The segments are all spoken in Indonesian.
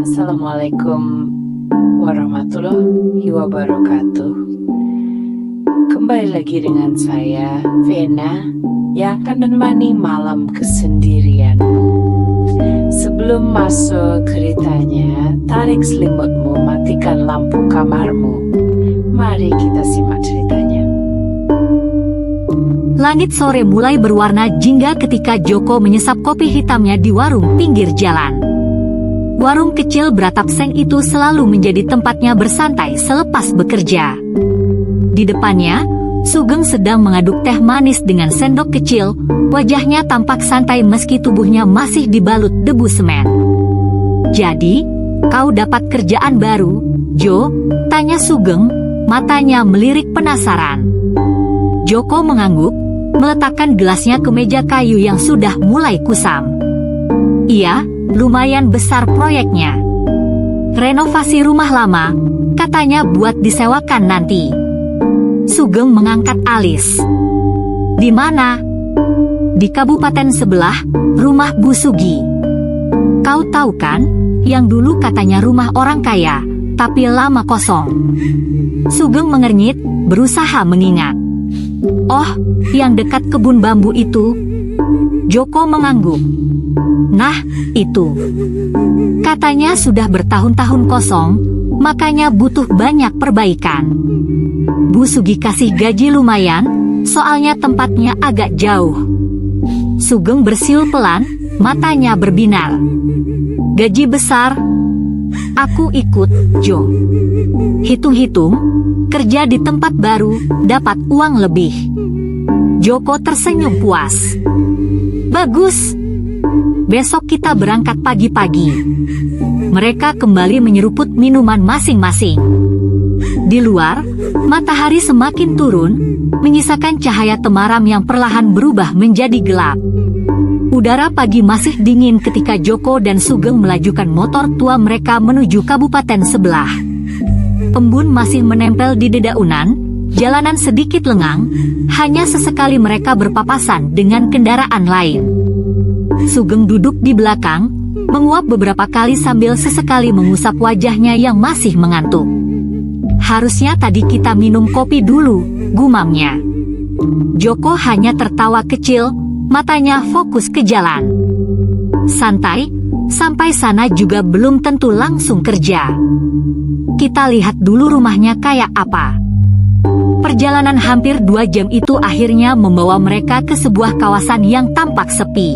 Assalamualaikum warahmatullahi wabarakatuh. Kembali lagi dengan saya, Vena, yang akan menemani malam kesendirian. Sebelum masuk ceritanya, tarik selimutmu, matikan lampu kamarmu. Mari kita simak ceritanya. Langit sore mulai berwarna jingga ketika Joko menyesap kopi hitamnya di warung pinggir jalan. Warung kecil beratap seng itu selalu menjadi tempatnya bersantai selepas bekerja. Di depannya, Sugeng sedang mengaduk teh manis dengan sendok kecil. Wajahnya tampak santai meski tubuhnya masih dibalut debu semen. "Jadi, kau dapat kerjaan baru, Jo?" tanya Sugeng, matanya melirik penasaran. Joko mengangguk, meletakkan gelasnya ke meja kayu yang sudah mulai kusam. "Iya, lumayan besar proyeknya. Renovasi rumah lama, katanya buat disewakan nanti." Sugeng mengangkat alis. "Di mana?" "Di kabupaten sebelah, rumah Bu Sugi. Kau tahu kan, yang dulu katanya rumah orang kaya, tapi lama kosong." Sugeng mengernyit, berusaha mengingat. "Oh, yang dekat kebun bambu itu?" Joko mengangguk. "Nah, itu. Katanya sudah bertahun-tahun kosong, makanya butuh banyak perbaikan. Bu Sugi kasih gaji lumayan, soalnya tempatnya agak jauh." Sugeng bersiul pelan, matanya berbinar. "Gaji besar? Aku ikut, Jo. Hitung-hitung, kerja di tempat baru, dapat uang lebih." Joko tersenyum puas. "Bagus. Besok kita berangkat pagi-pagi." Mereka kembali menyeruput minuman masing-masing. Di luar, matahari semakin turun, menyisakan cahaya temaram yang perlahan berubah menjadi gelap. Udara pagi masih dingin ketika Joko dan Sugeng melajukan motor tua mereka menuju kabupaten sebelah. Embun masih menempel di dedaunan, jalanan sedikit lengang, hanya sesekali mereka berpapasan dengan kendaraan lain. Sugeng duduk di belakang, menguap beberapa kali sambil sesekali mengusap wajahnya yang masih mengantuk. "Harusnya tadi kita minum kopi dulu," gumamnya. Joko hanya tertawa kecil, matanya fokus ke jalan. "Santai, sampai sana juga belum tentu langsung kerja. Kita lihat dulu rumahnya kayak apa." Perjalanan hampir 2 jam itu akhirnya membawa mereka ke sebuah kawasan yang tampak sepi.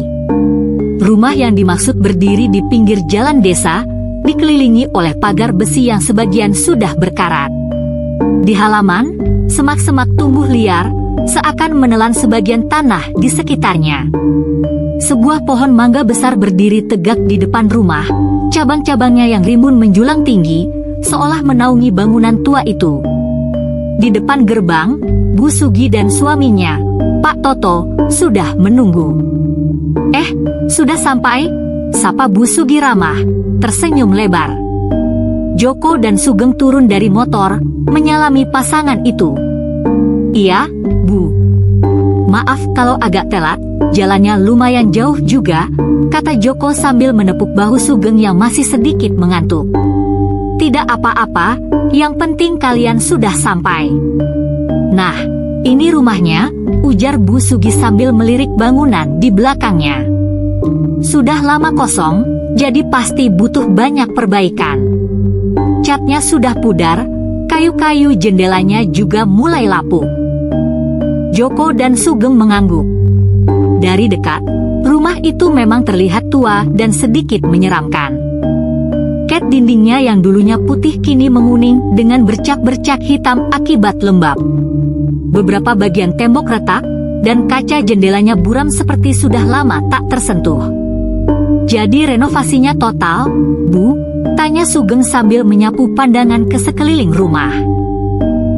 Rumah yang dimaksud berdiri di pinggir jalan desa, dikelilingi oleh pagar besi yang sebagian sudah berkarat. Di halaman, semak-semak tumbuh liar, seakan menelan sebagian tanah di sekitarnya. Sebuah pohon mangga besar berdiri tegak di depan rumah, cabang-cabangnya yang rimbun menjulang tinggi, seolah menaungi bangunan tua itu. Di depan gerbang, Bu Sugi dan suaminya, Pak Toto, sudah menunggu. Sudah sampai?" sapa Bu Sugi ramah, tersenyum lebar. Joko dan Sugeng turun dari motor, menyalami pasangan itu. "Iya, Bu. Maaf kalau agak telat, jalannya lumayan jauh juga," kata Joko sambil menepuk bahu Sugeng yang masih sedikit mengantuk. "Tidak apa-apa, yang penting kalian sudah sampai." "Nah, ini rumahnya," ujar Bu Sugi sambil melirik bangunan di belakangnya. "Sudah lama kosong, jadi pasti butuh banyak perbaikan. Catnya sudah pudar, kayu-kayu jendelanya juga mulai lapuk." Joko dan Sugeng mengangguk. Dari dekat, rumah itu memang terlihat tua dan sedikit menyeramkan. Cat dindingnya yang dulunya putih kini menguning dengan bercak-bercak hitam akibat lembab. Beberapa bagian tembok retak, dan kaca jendelanya buram seperti sudah lama tak tersentuh. "Jadi renovasinya total, Bu?" tanya Sugeng sambil menyapu pandangan ke sekeliling rumah.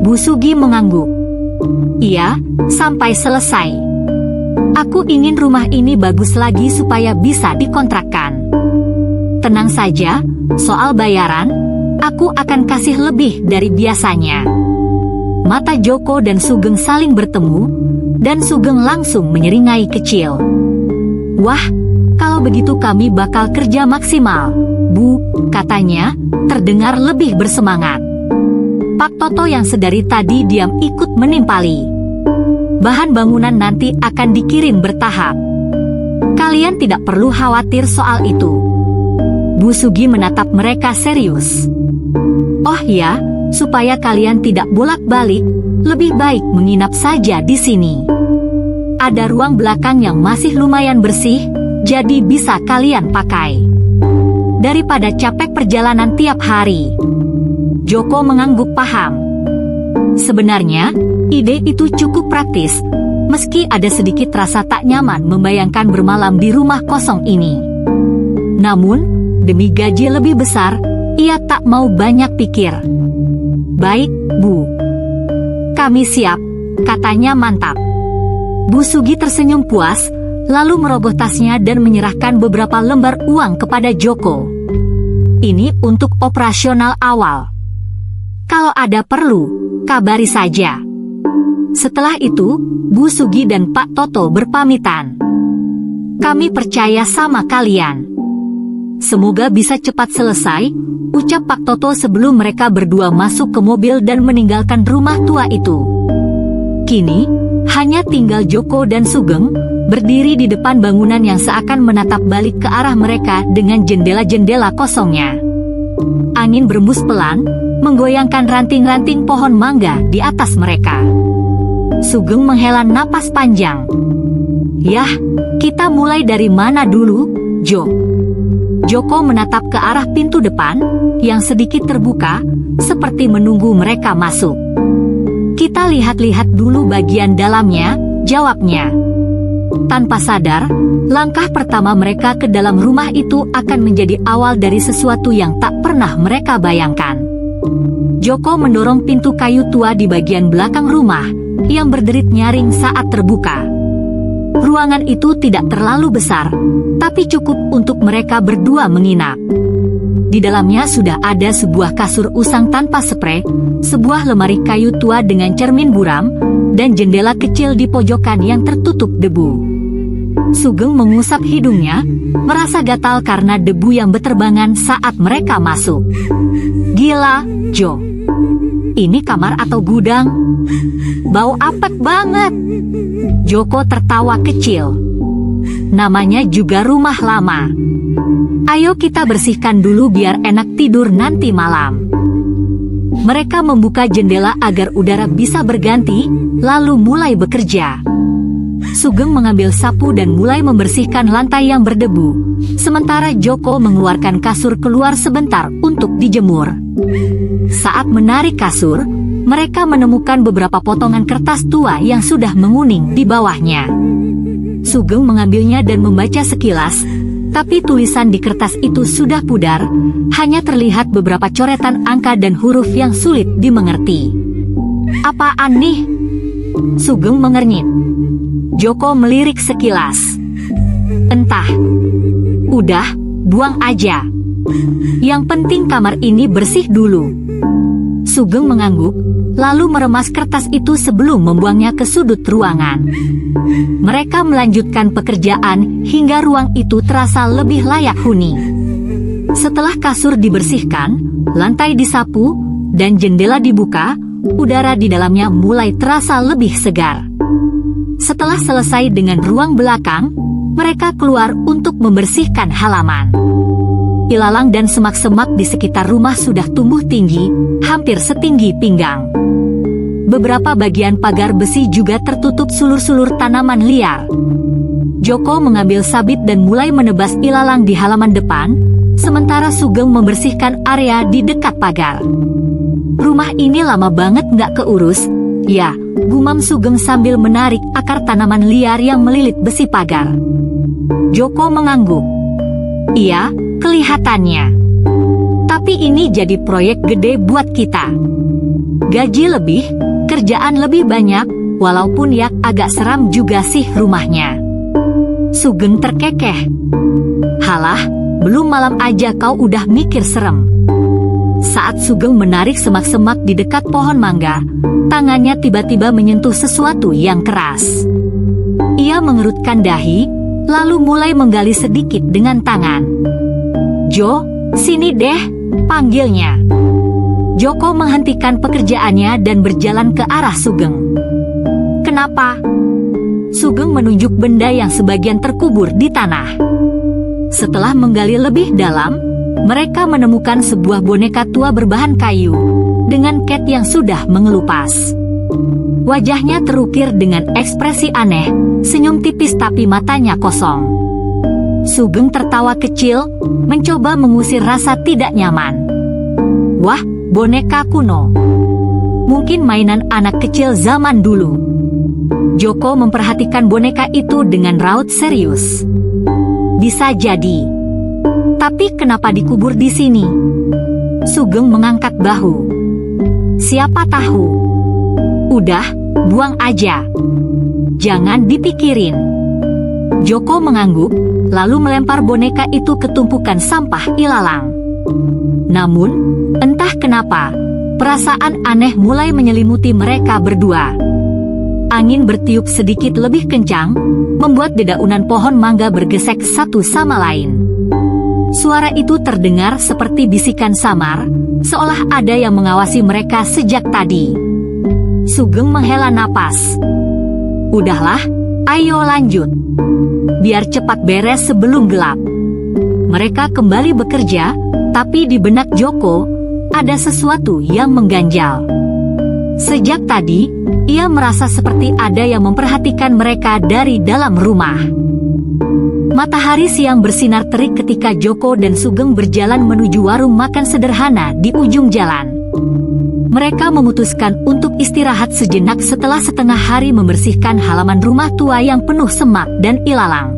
Bu Sugi mengangguk. "Iya, sampai selesai. Aku ingin rumah ini bagus lagi supaya bisa dikontrakkan. Tenang saja, soal bayaran, aku akan kasih lebih dari biasanya." Mata Joko dan Sugeng saling bertemu, dan Sugeng langsung menyeringai kecil. "Wah, Kalau begitu kami bakal kerja maksimal, Bu, katanya, terdengar lebih bersemangat. Pak Toto yang sedari tadi diam ikut menimpali. Bahan bangunan nanti akan dikirim bertahap. Kalian tidak perlu khawatir soal itu. Bu Sugi menatap mereka serius. Oh ya, supaya kalian tidak bolak-balik, lebih baik menginap saja di sini. Ada ruang belakang yang masih lumayan bersih, jadi bisa kalian pakai. Daripada capek perjalanan tiap hari. Joko mengangguk paham. Sebenarnya, ide itu cukup praktis, meski ada sedikit rasa tak nyaman membayangkan bermalam di rumah kosong ini. Namun, demi gaji lebih besar, ia tak mau banyak pikir. Baik, Bu. Kami siap, katanya mantap. Bu Sugi tersenyum puas, lalu merogoh tasnya dan menyerahkan beberapa lembar uang kepada Joko. Ini untuk operasional awal. Kalau ada perlu, kabari saja. Setelah itu, Bu Sugi dan Pak Toto berpamitan. Kami percaya sama kalian. Semoga bisa cepat selesai, ucap Pak Toto sebelum mereka berdua masuk ke mobil dan meninggalkan rumah tua itu. Kini, hanya tinggal Joko dan Sugeng, berdiri di depan bangunan yang seakan menatap balik ke arah mereka dengan jendela-jendela kosongnya. Angin berembus pelan, menggoyangkan ranting-ranting pohon mangga di atas mereka. Sugeng menghela napas panjang. Yah, kita mulai dari mana dulu, Jo? Joko menatap ke arah pintu depan, yang sedikit terbuka, seperti menunggu mereka masuk. Kita lihat-lihat dulu bagian dalamnya, jawabnya. Tanpa sadar, langkah pertama mereka ke dalam rumah itu akan menjadi awal dari sesuatu yang tak pernah mereka bayangkan. Joko mendorong pintu kayu tua di bagian belakang rumah, yang berderit nyaring saat terbuka. Ruangan itu tidak terlalu besar, tapi cukup untuk mereka berdua menginap. Di dalamnya sudah ada sebuah kasur usang tanpa sprei, sebuah lemari kayu tua dengan cermin buram, dan jendela kecil di pojokan yang tertutup debu. Sugeng mengusap hidungnya, merasa gatal karena debu yang berterbangan saat mereka masuk. Gila, Jo. Ini kamar atau gudang? Bau apek banget. Joko tertawa kecil. Namanya juga rumah lama. Ayo kita bersihkan dulu biar enak tidur nanti malam. Mereka membuka jendela agar udara bisa berganti, lalu mulai bekerja. Sugeng mengambil sapu dan mulai membersihkan lantai yang berdebu, sementara Joko mengeluarkan kasur keluar sebentar untuk dijemur. Saat menarik kasur, mereka menemukan beberapa potongan kertas tua yang sudah menguning di bawahnya. Sugeng mengambilnya dan membaca sekilas, tapi tulisan di kertas itu sudah pudar, hanya terlihat beberapa coretan angka dan huruf yang sulit dimengerti. Apaan nih? Sugeng mengernyit. Joko melirik sekilas. Entah. Udah, buang aja. Yang penting kamar ini bersih dulu. Sugeng mengangguk, lalu meremas kertas itu sebelum membuangnya ke sudut ruangan. Mereka melanjutkan pekerjaan hingga ruang itu terasa lebih layak huni. Setelah kasur dibersihkan, lantai disapu, dan jendela dibuka, udara di dalamnya mulai terasa lebih segar. Setelah selesai dengan ruang belakang, mereka keluar untuk membersihkan halaman. Ilalang dan semak-semak di sekitar rumah sudah tumbuh tinggi, hampir setinggi pinggang. Beberapa bagian pagar besi juga tertutup sulur-sulur tanaman liar. Joko mengambil sabit dan mulai menebas ilalang di halaman depan, sementara Sugeng membersihkan area di dekat pagar. Rumah ini lama banget nggak keurus, ya, gumam Sugeng sambil menarik akar tanaman liar yang melilit besi pagar. Joko mengangguk. Iya, kelihatannya. Tapi ini jadi proyek gede buat kita. Gaji lebih, kerjaan lebih banyak, walaupun ya agak seram juga sih rumahnya. Sugeng terkekeh. Halah, belum malam aja kau udah mikir serem. Saat Sugeng menarik semak-semak di dekat pohon mangga, tangannya tiba-tiba menyentuh sesuatu yang keras. Ia mengerutkan dahi, lalu mulai menggali sedikit dengan tangan. Jo, sini deh, panggilnya. Joko menghentikan pekerjaannya dan berjalan ke arah Sugeng. Kenapa? Sugeng menunjuk benda yang sebagian terkubur di tanah. Setelah menggali lebih dalam, mereka menemukan sebuah boneka tua berbahan kayu dengan cat yang sudah mengelupas. Wajahnya terukir dengan ekspresi aneh, senyum tipis tapi matanya kosong. Sugeng tertawa kecil, mencoba mengusir rasa tidak nyaman. Wah, boneka kuno. Mungkin mainan anak kecil zaman dulu. Joko memperhatikan boneka itu dengan raut serius. Bisa jadi. Tapi kenapa dikubur di sini? Sugeng mengangkat bahu. Siapa tahu? Udah, buang aja. Jangan dipikirin. Joko mengangguk, lalu melempar boneka itu ke tumpukan sampah ilalang. Namun, entah kenapa, perasaan aneh mulai menyelimuti mereka berdua. Angin bertiup sedikit lebih kencang, membuat dedaunan pohon mangga bergesek satu sama lain. Suara itu terdengar seperti bisikan samar, seolah ada yang mengawasi mereka sejak tadi. Sugeng menghela napas. Udahlah, ayo lanjut. Biar cepat beres sebelum gelap. Mereka kembali bekerja, tapi di benak Joko, ada sesuatu yang mengganjal. Sejak tadi, ia merasa seperti ada yang memperhatikan mereka dari dalam rumah. Matahari siang bersinar terik ketika Joko dan Sugeng berjalan menuju warung makan sederhana di ujung jalan. Mereka memutuskan untuk istirahat sejenak setelah setengah hari membersihkan halaman rumah tua yang penuh semak dan ilalang.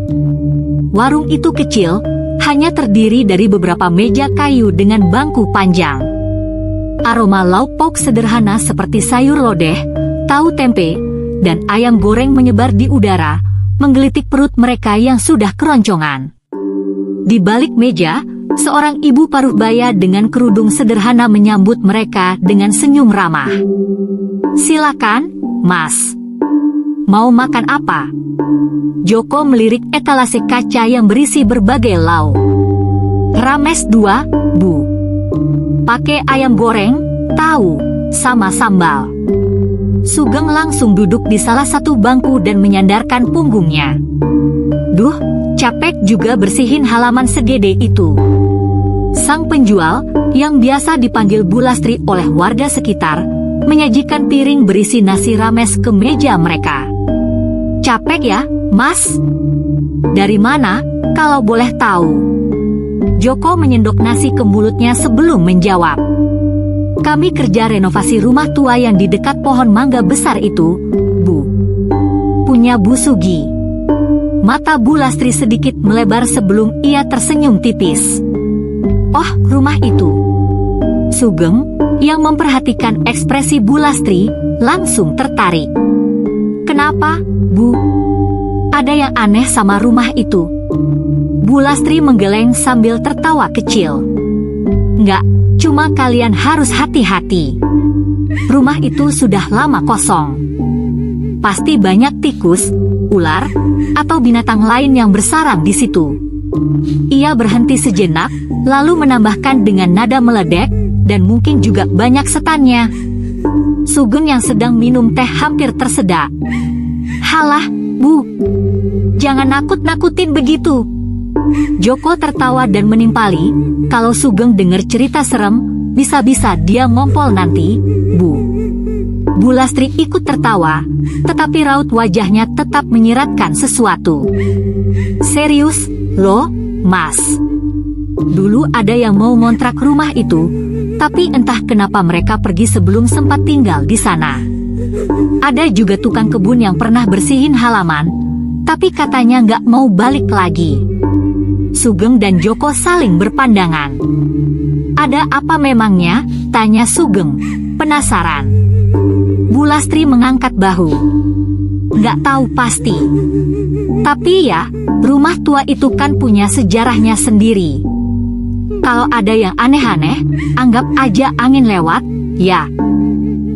Warung itu kecil, hanya terdiri dari beberapa meja kayu dengan bangku panjang. Aroma lauk pauk sederhana seperti sayur lodeh, tahu tempe, dan ayam goreng menyebar di udara, menggelitik perut mereka yang sudah keroncongan. Di balik meja, seorang ibu paruh baya dengan kerudung sederhana menyambut mereka dengan senyum ramah. Silakan, Mas. Mau makan apa? Joko melirik etalase kaca yang berisi berbagai lauk. Rames 2, Bu. Pakai ayam goreng, tahu, sama sambal. Sugeng langsung duduk di salah satu bangku dan menyandarkan punggungnya. Duh, capek juga bersihin halaman segede itu. Sang penjual, yang biasa dipanggil Bu Lastri oleh warga sekitar, menyajikan piring berisi nasi rames ke meja mereka. Capek ya, Mas? Dari mana, kalau boleh tahu? Joko menyendok nasi ke mulutnya sebelum menjawab. Kami kerja renovasi rumah tua yang di dekat pohon mangga besar itu, Bu. Punya Bu Sugi. Mata Bu Lastri sedikit melebar sebelum ia tersenyum tipis. Oh, rumah itu. Sugeng, yang memperhatikan ekspresi Bu Lastri, langsung tertarik. Kenapa, Bu? Ada yang aneh sama rumah itu? Bu Lastri menggeleng sambil tertawa kecil. Enggak, cuma kalian harus hati-hati. Rumah itu sudah lama kosong. Pasti banyak tikus, ular, atau binatang lain yang bersarang di situ. Ia berhenti sejenak, lalu menambahkan dengan nada meledek, dan mungkin juga banyak setannya. Sugeng yang sedang minum teh hampir tersedak. Halah, Bu. Jangan nakut-nakutin begitu. Joko tertawa dan menimpali, kalau Sugeng dengar cerita serem, bisa-bisa dia ngompol nanti, Bu. Bu Lastri ikut tertawa, tetapi raut wajahnya tetap menyiratkan sesuatu. Serius, loh, Mas. Dulu ada yang mau ngontrak rumah itu, tapi entah kenapa mereka pergi sebelum sempat tinggal di sana. Ada juga tukang kebun yang pernah bersihin halaman, tapi katanya nggak mau balik lagi. Sugeng dan Joko saling berpandangan. Ada apa memangnya? Tanya Sugeng, penasaran. Bu Lastri mengangkat bahu. Nggak tahu pasti. Tapi ya, rumah tua itu kan punya sejarahnya sendiri. Kalau ada yang aneh-aneh, anggap aja angin lewat, ya.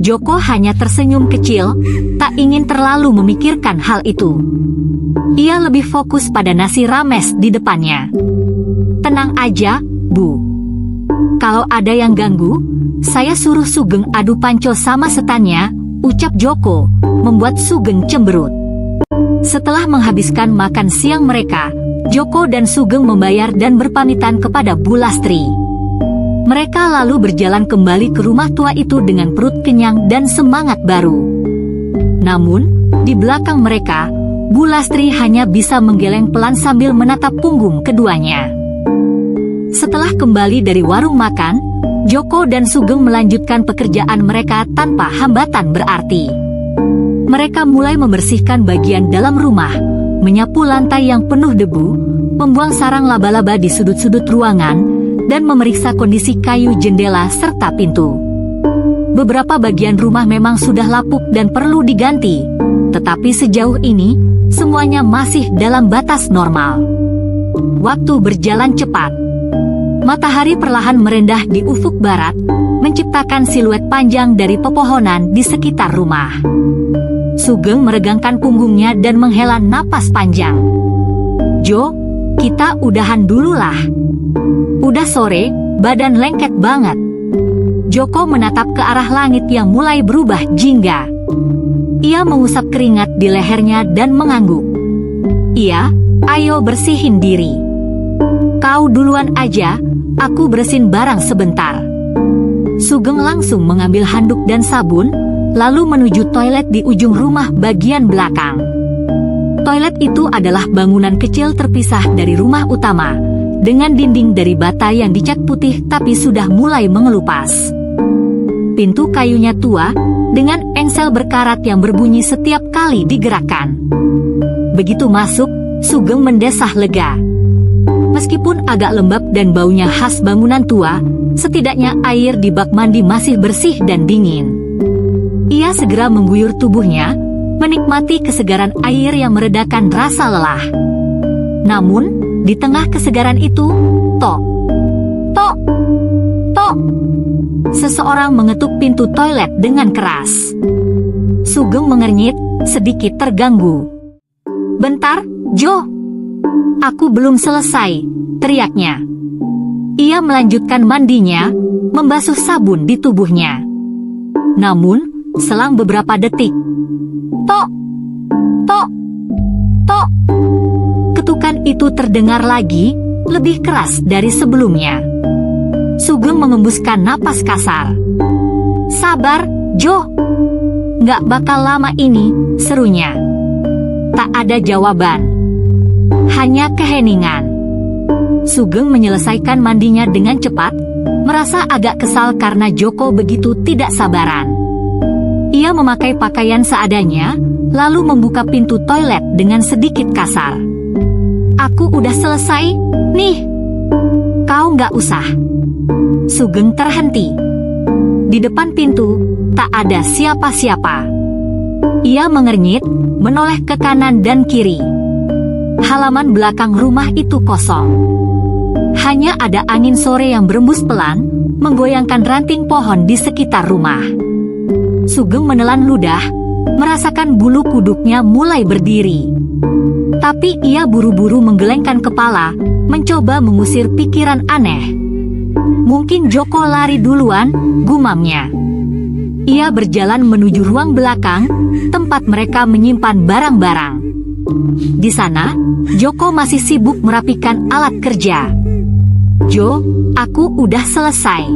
Joko hanya tersenyum kecil, tak ingin terlalu memikirkan hal itu. Ia lebih fokus pada nasi rames di depannya. Tenang aja, Bu. Kalau ada yang ganggu, saya suruh Sugeng adu panco sama setannya, ucap Joko, membuat Sugeng cemberut. Setelah menghabiskan makan siang mereka, Joko dan Sugeng membayar dan berpamitan kepada Bu Lastri. Mereka lalu berjalan kembali ke rumah tua itu dengan perut kenyang dan semangat baru. Namun, di belakang mereka, Bu Lastri hanya bisa menggeleng pelan sambil menatap punggung keduanya. Setelah kembali dari warung makan, Joko dan Sugeng melanjutkan pekerjaan mereka tanpa hambatan berarti. Mereka mulai membersihkan bagian dalam rumah, menyapu lantai yang penuh debu, membuang sarang laba-laba di sudut-sudut ruangan, dan memeriksa kondisi kayu jendela serta pintu. Beberapa bagian rumah memang sudah lapuk dan perlu diganti, tetapi sejauh ini, semuanya masih dalam batas normal. Waktu berjalan cepat. Matahari perlahan merendah di ufuk barat, menciptakan siluet panjang dari pepohonan di sekitar rumah. Sugeng meregangkan punggungnya dan menghela napas panjang. Jo, kita udahan dulu lah. Udah sore, badan lengket banget. Joko menatap ke arah langit yang mulai berubah jingga. Ia mengusap keringat di lehernya dan mengangguk. Iya, ayo bersihin diri. Kau duluan aja, aku bersihin barang sebentar. Sugeng langsung mengambil handuk dan sabun, lalu menuju toilet di ujung rumah bagian belakang. Toilet itu adalah bangunan kecil terpisah dari rumah utama, dengan dinding dari bata yang dicat putih tapi sudah mulai mengelupas. Pintu kayunya tua, dengan engsel berkarat yang berbunyi setiap kali digerakkan. Begitu masuk, Sugeng mendesah lega. Meskipun agak lembab dan baunya khas bangunan tua, setidaknya air di bak mandi masih bersih dan dingin. Ia segera mengguyur tubuhnya, menikmati kesegaran air yang meredakan rasa lelah. Namun, di tengah kesegaran itu, tok, tok, tok. Seseorang mengetuk pintu toilet dengan keras. Sugeng mengernyit, sedikit terganggu. Bentar, Jo. Aku belum selesai, teriaknya. Ia melanjutkan mandinya, membasuh sabun di tubuhnya. Namun, selang beberapa detik, tok, tok, tok. Ketukan itu terdengar lagi, lebih keras dari sebelumnya. Sugeng mengembuskan napas kasar. Sabar, Jo. Nggak bakal lama ini, serunya. Tak ada jawaban. Hanya keheningan. Sugeng menyelesaikan mandinya dengan cepat, merasa agak kesal karena Joko begitu tidak sabaran. Ia memakai pakaian seadanya, lalu membuka pintu toilet dengan sedikit kasar. Aku udah selesai, nih. Kau nggak usah. Sugeng terhenti. Di depan pintu, tak ada siapa-siapa. Ia mengernyit, menoleh ke kanan dan kiri. Halaman belakang rumah itu kosong. Hanya ada angin sore yang berembus pelan, menggoyangkan ranting pohon di sekitar rumah. Sugeng menelan ludah, merasakan bulu kuduknya mulai berdiri. Tapi ia buru-buru menggelengkan kepala, mencoba mengusir pikiran aneh. Mungkin Joko lari duluan, gumamnya. Ia berjalan menuju ruang belakang, tempat mereka menyimpan barang-barang. Di sana, Joko masih sibuk merapikan alat kerja. Jo, aku udah selesai.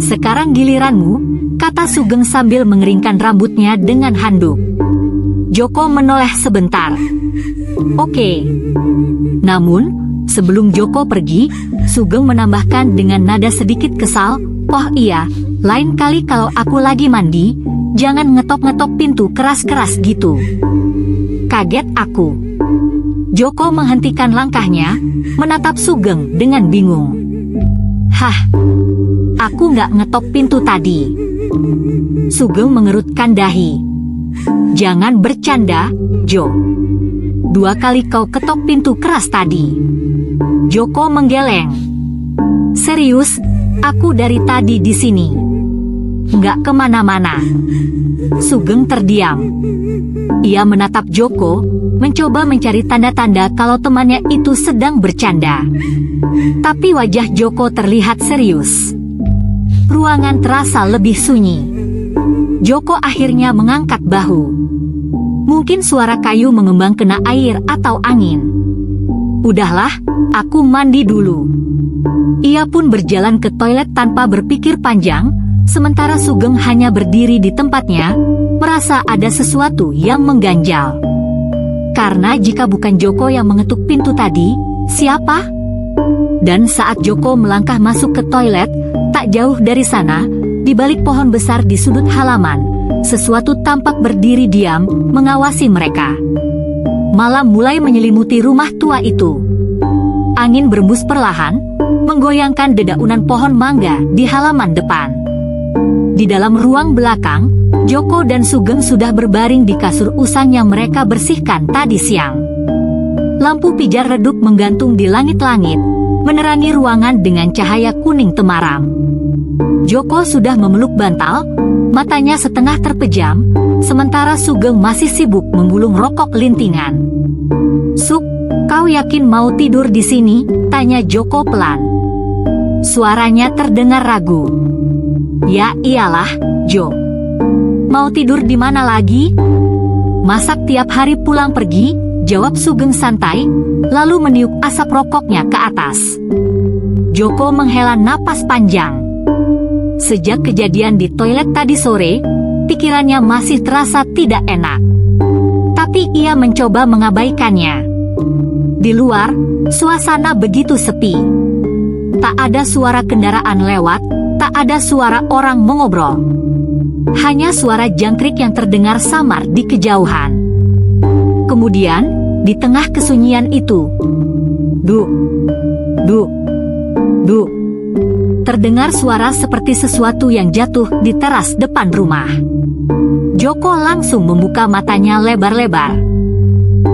Sekarang giliranmu, kata Sugeng sambil mengeringkan rambutnya dengan handuk. Joko menoleh sebentar. Oke. Namun, sebelum Joko pergi, Sugeng menambahkan dengan nada sedikit kesal, oh iya, lain kali kalau aku lagi mandi, jangan ngetok-ngetok pintu keras-keras gitu. Kaget aku. Joko menghentikan langkahnya, menatap Sugeng dengan bingung. Hah, aku nggak ngetok pintu tadi. Sugeng mengerutkan dahi. Jangan bercanda, Jo. 2 kali kau ketok pintu keras tadi. Joko menggeleng. Serius, aku dari tadi di sini. nggak kemana-mana. Sugeng terdiam. Ia menatap Joko, mencoba mencari tanda-tanda kalau temannya itu sedang bercanda. Tapi wajah Joko terlihat serius. Ruangan terasa lebih sunyi. Joko akhirnya mengangkat bahu. Mungkin suara kayu mengembang kena air atau angin. Udahlah, aku mandi dulu. Ia pun berjalan ke toilet tanpa berpikir panjang, sementara Sugeng hanya berdiri di tempatnya, merasa ada sesuatu yang mengganjal. Karena jika bukan Joko yang mengetuk pintu tadi, siapa? Dan saat Joko melangkah masuk ke toilet, tak jauh dari sana, di balik pohon besar di sudut halaman, sesuatu tampak berdiri diam, mengawasi mereka. Malam mulai menyelimuti rumah tua itu. Angin berembus perlahan, menggoyangkan dedaunan pohon mangga di halaman depan. Di dalam ruang belakang, Joko dan Sugeng sudah berbaring di kasur usang yang mereka bersihkan tadi siang. Lampu pijar redup menggantung di langit-langit, menerangi ruangan dengan cahaya kuning temaram. Joko sudah memeluk bantal, matanya setengah terpejam, sementara Sugeng masih sibuk menggulung rokok lintingan. "Suk, kau yakin mau tidur di sini?" tanya Joko pelan. Suaranya terdengar ragu. "Ya iyalah, Jo. Mau tidur di mana lagi? Masak tiap hari pulang pergi," jawab Sugeng santai, lalu meniup asap rokoknya ke atas. Joko menghela napas panjang. Sejak kejadian di toilet tadi sore, pikirannya masih terasa tidak enak. Tapi ia mencoba mengabaikannya. Di luar, suasana begitu sepi. Tak ada suara kendaraan lewat, tak ada suara orang mengobrol. Hanya suara jangkrik yang terdengar samar di kejauhan. Kemudian, di tengah kesunyian itu, duk, duk, duk, terdengar suara seperti sesuatu yang jatuh di teras depan rumah. Joko langsung membuka matanya lebar-lebar.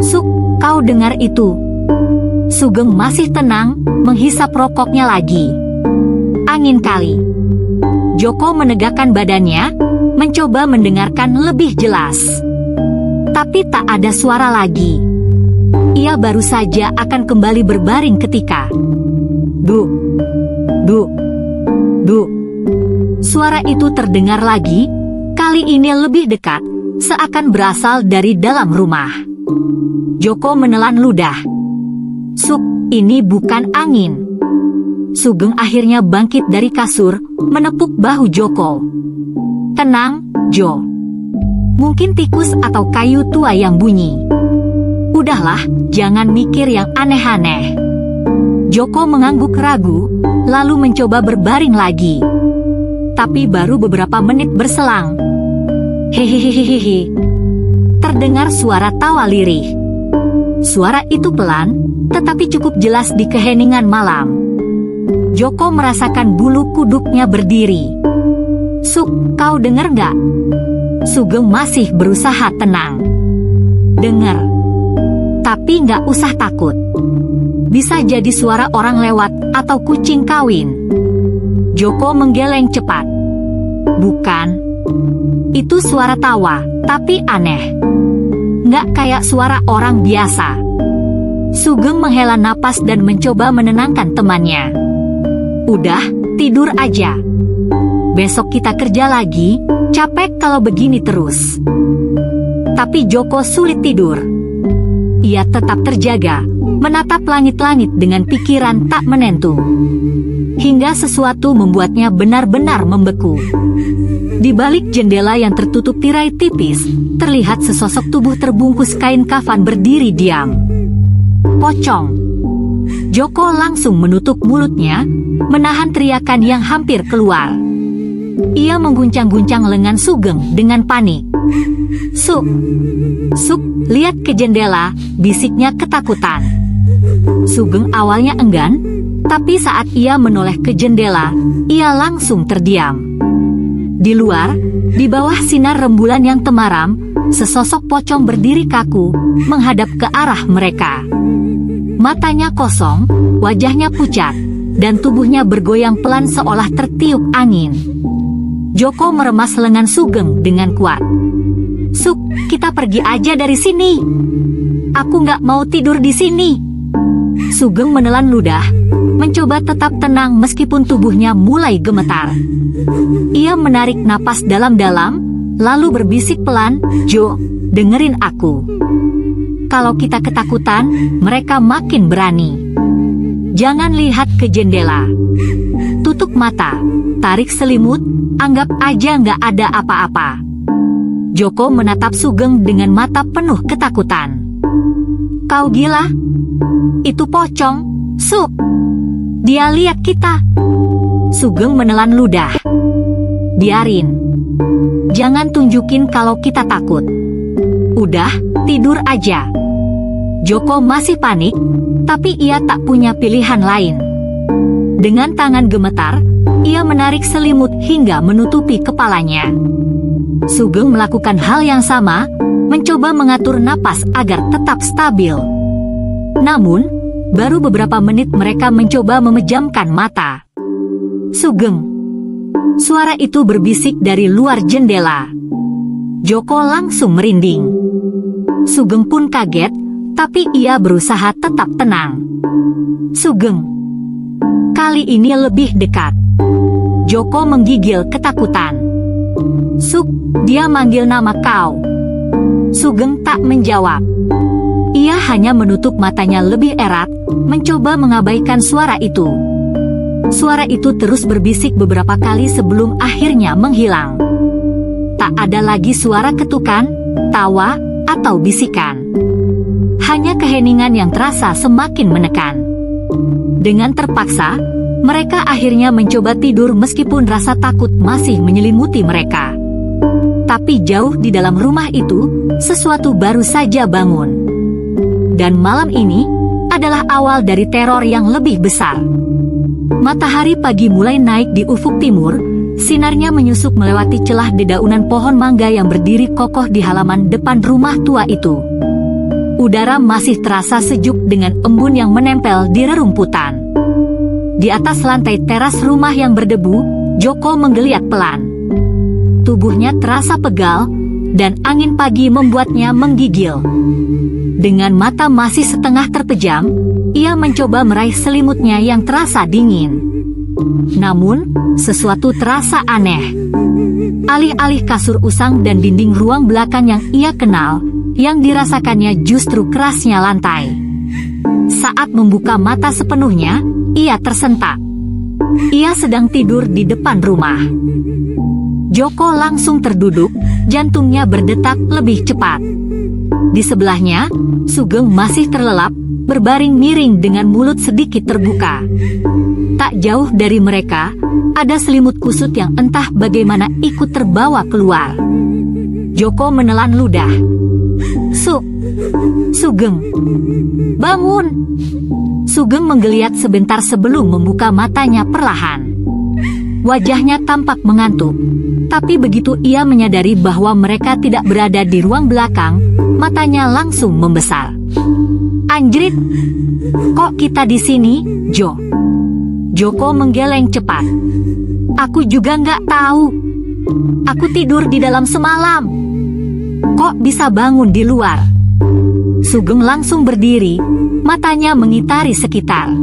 "Suk, kau dengar itu?" Sugeng masih tenang, menghisap rokoknya lagi. "Angin kali." Joko menegakkan badannya, mencoba mendengarkan lebih jelas. Tapi tak ada suara lagi. Ia baru saja akan kembali berbaring ketika duk, duk, duk. Suara itu terdengar lagi, kali ini lebih dekat, seakan berasal dari dalam rumah. Joko menelan ludah. "Suk, ini bukan angin." Sugeng akhirnya bangkit dari kasur, menepuk bahu Joko. "Tenang, Jo. Mungkin tikus atau kayu tua yang bunyi. Udahlah, jangan mikir yang aneh-aneh." Joko mengangguk ragu, lalu mencoba berbaring lagi. Tapi baru beberapa menit berselang, hehehehehe, terdengar suara tawa lirih. Suara itu pelan, tetapi cukup jelas di keheningan malam. Joko merasakan bulu kuduknya berdiri. "Suk, kau dengar nggak?" Sugeng masih berusaha tenang. "Dengar. Tapi nggak usah takut. Bisa jadi suara orang lewat atau kucing kawin." Joko menggeleng cepat. "Bukan. Itu suara tawa, tapi aneh. Nggak kayak suara orang biasa." Sugeng menghela napas dan mencoba menenangkan temannya. "Udah, tidur aja. Besok kita kerja lagi, capek kalau begini terus." Tapi Joko sulit tidur. Ia tetap terjaga, menatap langit-langit dengan pikiran tak menentu. Hingga sesuatu membuatnya benar-benar membeku. Di balik jendela yang tertutup tirai tipis, terlihat sesosok tubuh terbungkus kain kafan berdiri diam. "Pocong!" Joko langsung menutup mulutnya, menahan teriakan yang hampir keluar. Ia mengguncang-guncang lengan Sugeng dengan panik. "Suk, Suk, lihat ke jendela," bisiknya ketakutan. Sugeng awalnya enggan, tapi saat ia menoleh ke jendela, ia langsung terdiam. Di luar, di bawah sinar rembulan yang temaram, sesosok pocong berdiri kaku, menghadap ke arah mereka. Matanya kosong, wajahnya pucat, dan tubuhnya bergoyang pelan seolah tertiup angin. Joko meremas lengan Sugeng dengan kuat. "Suk, kita pergi aja dari sini. Aku nggak mau tidur di sini." Sugeng menelan ludah, mencoba tetap tenang meskipun tubuhnya mulai gemetar. Ia menarik napas dalam-dalam, lalu berbisik pelan, "Jo, dengerin aku. Kalau kita ketakutan, mereka makin berani. Jangan lihat ke jendela. Tutup mata, tarik selimut, anggap aja nggak ada apa-apa." Joko menatap Sugeng dengan mata penuh ketakutan. "Kau gila? Itu pocong, Suk. Dia lihat kita." Sugeng menelan ludah. "Biarin. Jangan tunjukin kalau kita takut. Udah, tidur aja." Joko masih panik, tapi ia tak punya pilihan lain. Dengan tangan gemetar, ia menarik selimut hingga menutupi kepalanya. Sugeng melakukan hal yang sama, mencoba mengatur napas agar tetap stabil. Namun, baru beberapa menit mereka mencoba memejamkan mata. "Sugeng!" Suara itu berbisik dari luar jendela. Joko langsung merinding. Sugeng pun kaget, tapi ia berusaha tetap tenang. "Sugeng!" Kali ini lebih dekat. Joko menggigil ketakutan. "Suk, dia manggil nama kau." Sugeng tak menjawab. Ia hanya menutup matanya lebih erat, mencoba mengabaikan suara itu. Suara itu terus berbisik beberapa kali sebelum akhirnya menghilang. Tak ada lagi suara ketukan, tawa, atau bisikan. Hanya keheningan yang terasa semakin menekan. Dengan terpaksa, mereka akhirnya mencoba tidur meskipun rasa takut masih menyelimuti mereka. Tapi jauh di dalam rumah itu, sesuatu baru saja bangun. Dan malam ini adalah awal dari teror yang lebih besar. Matahari pagi mulai naik di ufuk timur, sinarnya menyusup melewati celah dedaunan pohon mangga yang berdiri kokoh di halaman depan rumah tua itu. Udara masih terasa sejuk dengan embun yang menempel di rerumputan. Di atas lantai teras rumah yang berdebu, Joko menggeliat pelan. Tubuhnya terasa pegal, dan angin pagi membuatnya menggigil. Dengan mata masih setengah terpejam, ia mencoba meraih selimutnya yang terasa dingin. Namun, sesuatu terasa aneh. Alih-alih kasur usang dan dinding ruang belakang yang ia kenal, yang dirasakannya justru kerasnya lantai. Saat membuka mata sepenuhnya, ia tersentak. Ia sedang tidur di depan rumah. Joko langsung terduduk, jantungnya berdetak lebih cepat. Di sebelahnya, Sugeng masih terlelap, berbaring miring dengan mulut sedikit terbuka. Tak jauh dari mereka, ada selimut kusut yang entah bagaimana ikut terbawa keluar. Joko menelan ludah. Sugeng, bangun!" Sugeng menggeliat sebentar sebelum membuka matanya perlahan. Wajahnya tampak mengantuk, tapi begitu ia menyadari bahwa mereka tidak berada di ruang belakang, matanya langsung membesar. "Anjrit, kok kita di sini, Jo?" Joko menggeleng cepat. "Aku juga nggak tahu. Aku tidur di dalam semalam. Kok bisa bangun di luar?" Sugeng langsung berdiri, matanya mengitari sekitar.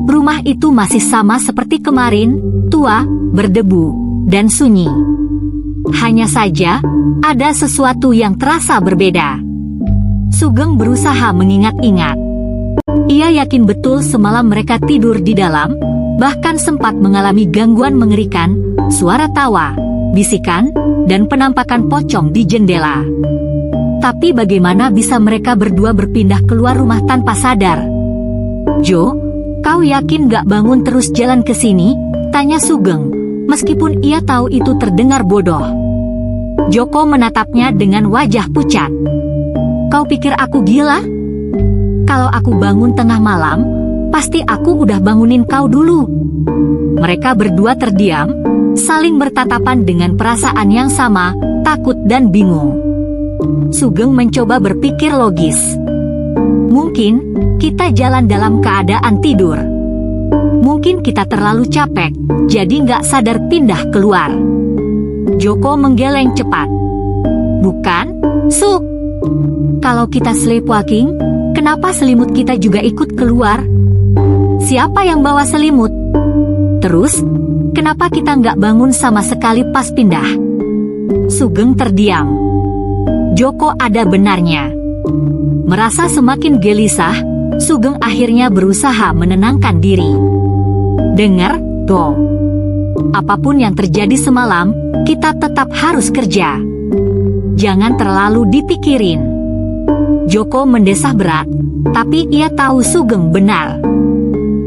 Rumah itu masih sama seperti kemarin, tua, berdebu, dan sunyi. Hanya saja, ada sesuatu yang terasa berbeda. Sugeng berusaha mengingat-ingat. Ia yakin betul semalam mereka tidur di dalam, bahkan sempat mengalami gangguan mengerikan, suara tawa, bisikan, dan penampakan pocong di jendela. Tapi bagaimana bisa mereka berdua berpindah keluar rumah tanpa sadar? "Jo, kau yakin gak bangun terus jalan ke sini?" tanya Sugeng, meskipun ia tahu itu terdengar bodoh. Joko menatapnya dengan wajah pucat. "Kau pikir aku gila? Kalau aku bangun tengah malam, pasti aku udah bangunin kau dulu." Mereka berdua terdiam, saling bertatapan dengan perasaan yang sama, takut dan bingung. Sugeng mencoba berpikir logis. "Mungkin kita jalan dalam keadaan tidur. Mungkin kita terlalu capek, jadi nggak sadar pindah keluar. Joko menggeleng cepat. Bukan, Su. Kalau kita sleepwalking, kenapa selimut kita juga ikut keluar? Siapa yang bawa selimut? Terus, kenapa kita nggak bangun sama sekali pas pindah? Sugeng terdiam. Joko ada benarnya. Merasa semakin gelisah, Sugeng akhirnya berusaha menenangkan diri. Dengar, Do. Apapun yang terjadi semalam, kita tetap harus kerja. Jangan terlalu dipikirin. Joko mendesah berat, tapi ia tahu Sugeng benar.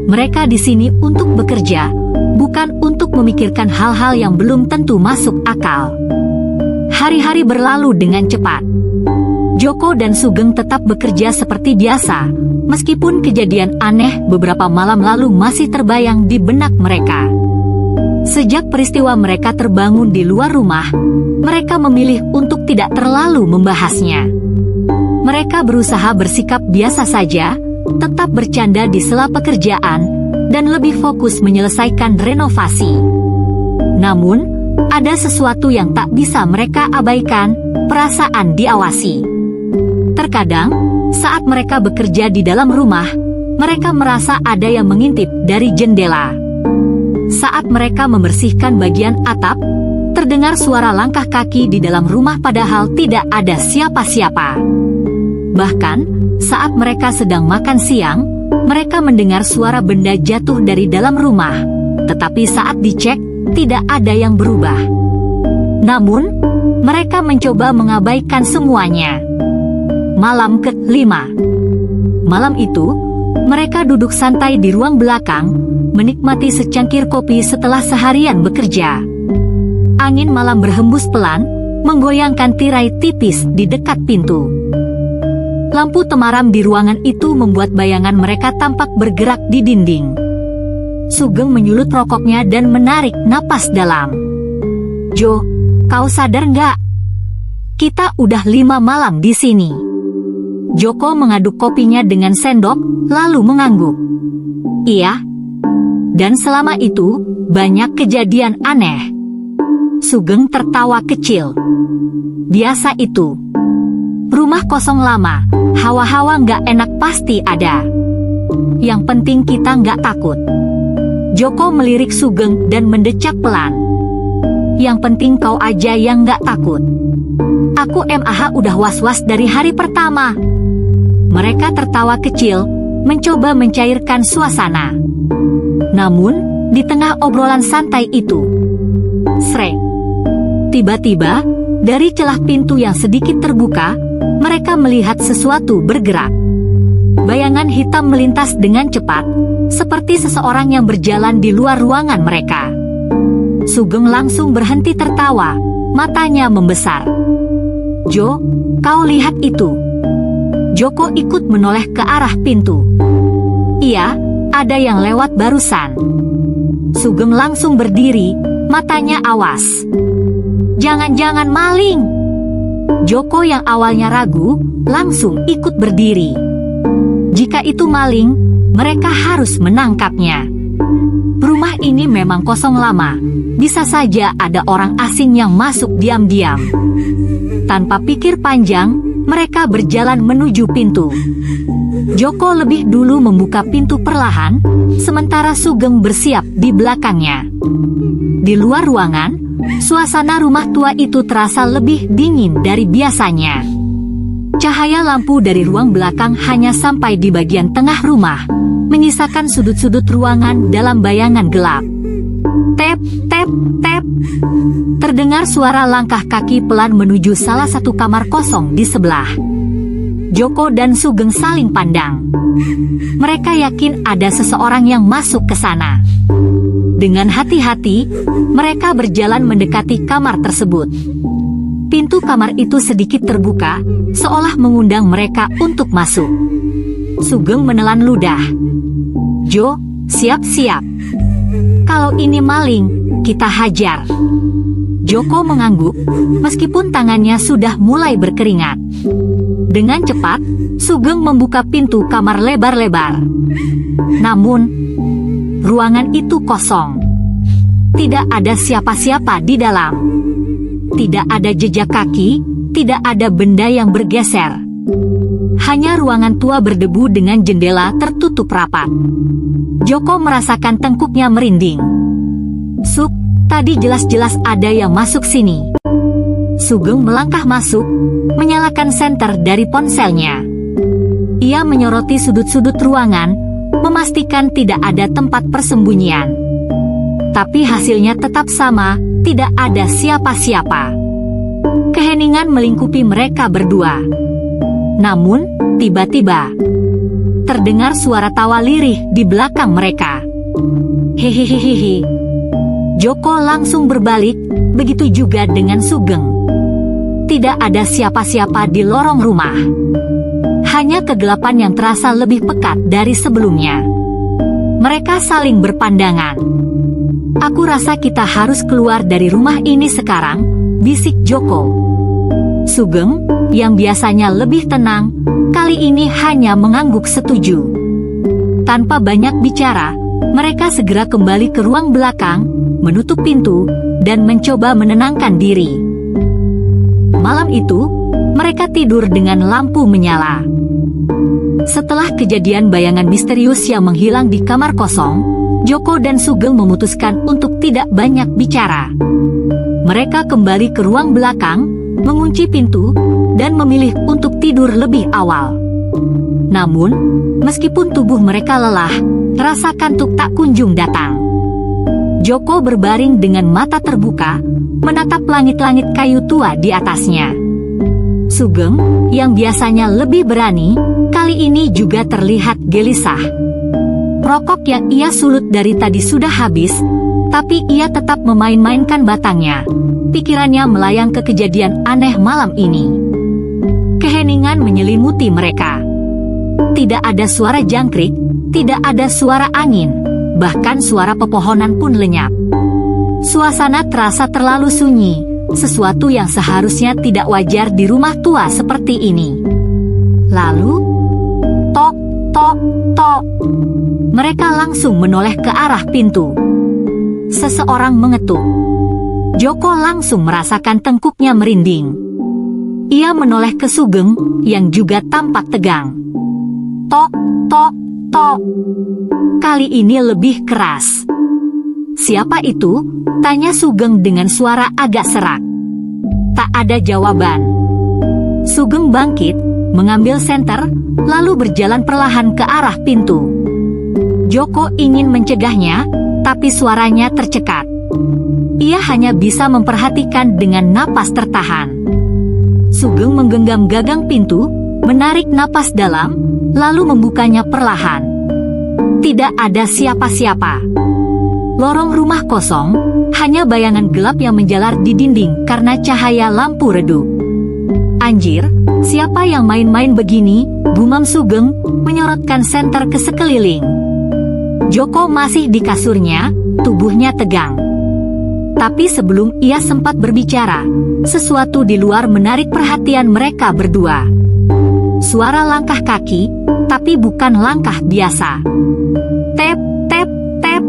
Mereka di sini untuk bekerja, bukan untuk memikirkan hal-hal yang belum tentu masuk akal. Hari-hari berlalu dengan cepat. Joko dan Sugeng tetap bekerja seperti biasa, meskipun kejadian aneh beberapa malam lalu masih terbayang di benak mereka. Sejak peristiwa mereka terbangun di luar rumah, mereka memilih untuk tidak terlalu membahasnya. Mereka berusaha bersikap biasa saja, tetap bercanda di sela pekerjaan, dan lebih fokus menyelesaikan renovasi. Namun, ada sesuatu yang tak bisa mereka abaikan, perasaan diawasi. Terkadang, saat mereka bekerja di dalam rumah, mereka merasa ada yang mengintip dari jendela. Saat mereka membersihkan bagian atap, terdengar suara langkah kaki di dalam rumah padahal tidak ada siapa-siapa. Bahkan, saat mereka sedang makan siang, mereka mendengar suara benda jatuh dari dalam rumah. Tetapi saat dicek, tidak ada yang berubah. Namun, mereka mencoba mengabaikan semuanya. Malam ke-5. Malam itu, mereka duduk santai di ruang belakang, menikmati secangkir kopi setelah seharian bekerja. Angin malam berhembus pelan, menggoyangkan tirai tipis di dekat pintu. Lampu temaram di ruangan itu membuat bayangan mereka tampak bergerak di dinding. Sugeng menyulut rokoknya dan menarik napas dalam. Jo, kau sadar nggak? Kita udah 5 malam di sini. Joko mengaduk kopinya dengan sendok, lalu mengangguk. Iya. Dan selama itu, banyak kejadian aneh. Sugeng tertawa kecil. Biasa itu. Rumah kosong lama, hawa-hawa nggak enak pasti ada. Yang penting kita nggak takut. Joko melirik Sugeng dan mendecak pelan. Yang penting kau aja yang nggak takut. Aku MAH udah was-was dari hari pertama. Mereka tertawa kecil, mencoba mencairkan suasana. Namun, di tengah obrolan santai itu, srek. Tiba-tiba, dari celah pintu yang sedikit terbuka, mereka melihat sesuatu bergerak. Bayangan hitam melintas dengan cepat, seperti seseorang yang berjalan di luar ruangan mereka. Sugeng langsung berhenti tertawa, matanya membesar. Jo, kau lihat itu? Joko ikut menoleh ke arah pintu. Iya, ada yang lewat barusan. Sugeng langsung berdiri, matanya awas. Jangan-jangan maling. Joko yang awalnya ragu, langsung ikut berdiri. Jika itu maling, mereka harus menangkapnya. Rumah ini memang kosong lama, bisa saja ada orang asing yang masuk diam-diam. Tanpa pikir panjang, mereka berjalan menuju pintu. Joko lebih dulu membuka pintu perlahan, sementara Sugeng bersiap di belakangnya. Di luar ruangan, suasana rumah tua itu terasa lebih dingin dari biasanya. Cahaya lampu dari ruang belakang hanya sampai di bagian tengah rumah, menyisakan sudut-sudut ruangan dalam bayangan gelap. Tep, tep, tep. Terdengar suara langkah kaki pelan menuju salah satu kamar kosong di sebelah. Joko dan Sugeng saling pandang. Mereka yakin ada seseorang yang masuk ke sana. Dengan hati-hati, mereka berjalan mendekati kamar tersebut. Pintu kamar itu sedikit terbuka, seolah mengundang mereka untuk masuk. Sugeng menelan ludah. Jo, siap-siap. Kalau ini maling, kita hajar. Joko mengangguk, meskipun tangannya sudah mulai berkeringat. Dengan cepat, Sugeng membuka pintu kamar lebar-lebar. Namun, ruangan itu kosong. Tidak ada siapa-siapa di dalam. tidak ada jejak kaki, tidak ada benda yang bergeser. Hanya ruangan tua berdebu dengan jendela tertutup rapat. Joko merasakan tengkuknya merinding. Suk, tadi jelas-jelas ada yang masuk sini. Sugeng melangkah masuk, menyalakan senter dari ponselnya. Ia menyoroti sudut-sudut ruangan, memastikan tidak ada tempat persembunyian. Tapi hasilnya tetap sama, tidak ada siapa-siapa. Keheningan melingkupi mereka berdua. Namun, tiba-tiba terdengar suara tawa lirih di belakang mereka. Hehehehe. Joko langsung berbalik, begitu juga dengan Sugeng. Tidak ada siapa-siapa di lorong rumah. Hanya kegelapan yang terasa lebih pekat dari sebelumnya. Mereka saling berpandangan. Aku rasa kita harus keluar dari rumah ini sekarang, bisik Joko. Sugeng, yang biasanya lebih tenang, kali ini hanya mengangguk setuju. Tanpa banyak bicara, mereka segera kembali ke ruang belakang, menutup pintu, dan mencoba menenangkan diri. Malam itu, mereka tidur dengan lampu menyala. Setelah kejadian bayangan misterius yang menghilang di kamar kosong, Joko dan Sugeng memutuskan untuk tidak banyak bicara. Mereka kembali ke ruang belakang, mengunci pintu, dan memilih untuk tidur lebih awal. Namun, meskipun tubuh mereka lelah, rasa kantuk tak kunjung datang. Joko berbaring dengan mata terbuka, menatap langit-langit kayu tua di atasnya. Sugeng, yang biasanya lebih berani, kali ini juga terlihat gelisah. Rokok yang ia sulut dari tadi sudah habis, tapi ia tetap memain-mainkan batangnya. Pikirannya melayang ke kejadian aneh malam ini. Keheningan menyelimuti mereka. Tidak ada suara jangkrik, tidak ada suara angin, bahkan suara pepohonan pun lenyap. Suasana terasa terlalu sunyi, sesuatu yang seharusnya tidak wajar di rumah tua seperti ini. Lalu, tok, tok, tok. Mereka langsung menoleh ke arah pintu. Seseorang mengetuk. Joko langsung merasakan tengkuknya merinding. Ia menoleh ke Sugeng, yang juga tampak tegang. Tok, tok, tok. Kali ini lebih keras. Siapa itu? Tanya Sugeng dengan suara agak serak. Tak ada jawaban. Sugeng bangkit, mengambil senter, lalu berjalan perlahan ke arah pintu. Joko ingin mencegahnya, tapi suaranya tercekat. Ia hanya bisa memperhatikan dengan napas tertahan. Sugeng menggenggam gagang pintu, menarik napas dalam, lalu membukanya perlahan. Tidak ada siapa-siapa. Lorong rumah kosong, hanya bayangan gelap yang menjalar di dinding karena cahaya lampu redup. Anjir, siapa yang main-main begini? Gumam Sugeng, menyorotkan senter ke sekeliling. Joko masih di kasurnya, tubuhnya tegang. Tapi sebelum ia sempat berbicara, sesuatu di luar menarik perhatian mereka berdua. Suara langkah kaki, tapi bukan langkah biasa. Tep, tep, tep.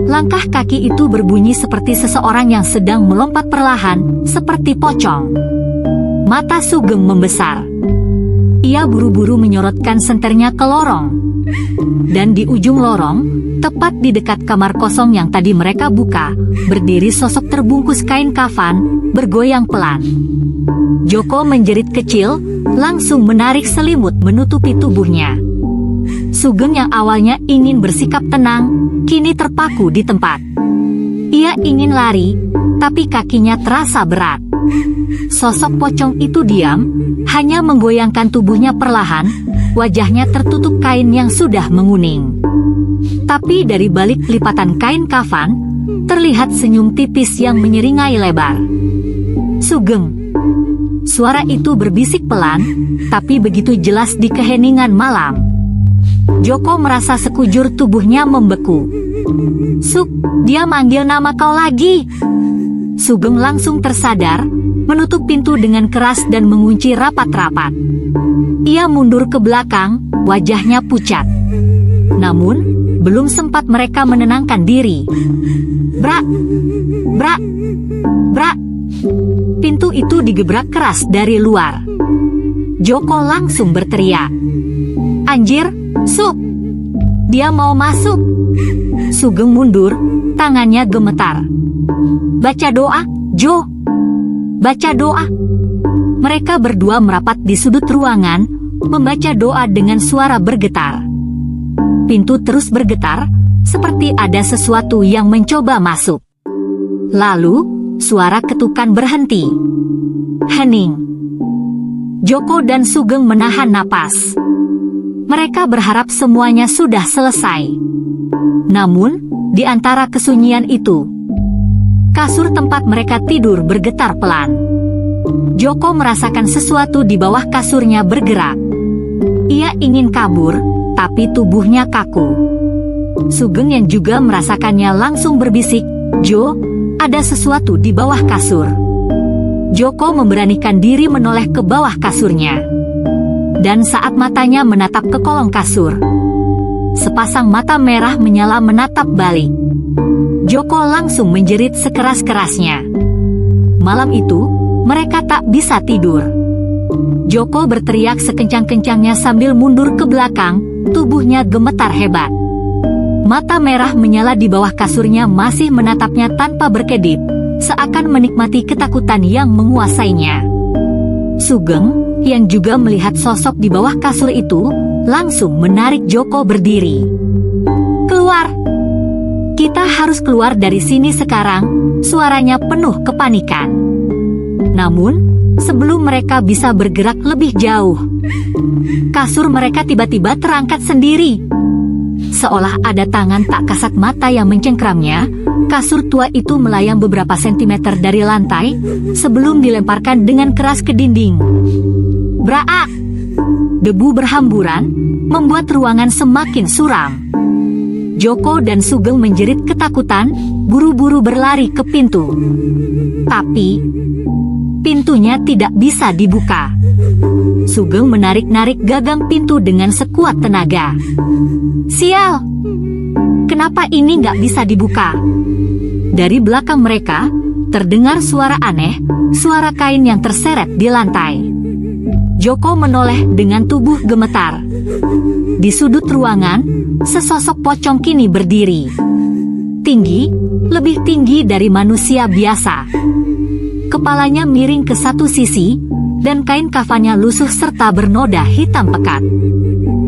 Langkah kaki itu berbunyi seperti seseorang yang sedang melompat perlahan, seperti pocong. Mata Sugeng membesar. Ia buru-buru menyorotkan senternya ke lorong. Dan di ujung lorong, tepat di dekat kamar kosong yang tadi mereka buka, berdiri sosok terbungkus kain kafan, bergoyang pelan. Joko menjerit kecil, langsung menarik selimut menutupi tubuhnya. Sugeng yang awalnya ingin bersikap tenang, kini terpaku di tempat. Ia ingin lari, tapi kakinya terasa berat. Sosok pocong itu diam, hanya menggoyangkan tubuhnya perlahan, wajahnya tertutup kain yang sudah menguning. Tapi dari balik lipatan kain kafan, terlihat senyum tipis yang menyeringai lebar. Sugeng. Suara itu berbisik pelan, tapi begitu jelas di keheningan malam. Joko merasa sekujur tubuhnya membeku. Suk, dia manggil nama kau lagi. Sugeng langsung tersadar, menutup pintu dengan keras dan mengunci rapat-rapat. Ia mundur ke belakang, wajahnya pucat. Namun, belum sempat mereka menenangkan diri. Brak, brak, brak. Pintu itu digebrak keras dari luar. Joko langsung berteriak, "Anjir, Suk! Dia mau masuk!" Sugeng mundur, tangannya gemetar. "Baca doa, Jo! Baca doa!" Mereka berdua merapat di sudut ruangan, membaca doa dengan suara bergetar. Pintu terus bergetar, seperti ada sesuatu yang mencoba masuk. Lalu, suara ketukan berhenti. Hening. Joko dan Sugeng menahan napas. Mereka berharap semuanya sudah selesai. Namun, di antara kesunyian itu, kasur tempat mereka tidur bergetar pelan. Joko merasakan sesuatu di bawah kasurnya bergerak. Ia ingin kabur, tapi tubuhnya kaku. Sugeng yang juga merasakannya langsung berbisik, "Jo, ada sesuatu di bawah kasur." Joko memberanikan diri menoleh ke bawah kasurnya. Dan saat matanya menatap ke kolong kasur, sepasang mata merah menyala menatap balik. Joko langsung menjerit sekeras-kerasnya. Malam itu, mereka tak bisa tidur. Joko berteriak sekencang-kencangnya sambil mundur ke belakang, tubuhnya gemetar hebat. Mata merah menyala di bawah kasurnya masih menatapnya tanpa berkedip, seakan menikmati ketakutan yang menguasainya. Sugeng, yang juga melihat sosok di bawah kasur itu, langsung menarik Joko berdiri. "Keluar! Kita harus keluar dari sini sekarang," suaranya penuh kepanikan. Namun, sebelum mereka bisa bergerak lebih jauh, kasur mereka tiba-tiba terangkat sendiri. Seolah ada tangan tak kasat mata yang mencengkramnya, kasur tua itu melayang beberapa sentimeter dari lantai, sebelum dilemparkan dengan keras ke dinding. Braak! Debu berhamburan, membuat ruangan semakin suram. Joko dan Sugeng menjerit ketakutan, buru-buru berlari ke pintu. Tapi, pintunya tidak bisa dibuka. Sugeng menarik-narik gagang pintu dengan sekuat tenaga. "Sial! Kenapa ini nggak bisa dibuka?" Dari belakang mereka, terdengar suara aneh, suara kain yang terseret di lantai. Joko menoleh dengan tubuh gemetar. Di sudut ruangan, sesosok pocong kini berdiri. Tinggi, lebih tinggi dari manusia biasa. Kepalanya miring ke satu sisi, dan kain kafannya lusuh serta bernoda hitam pekat.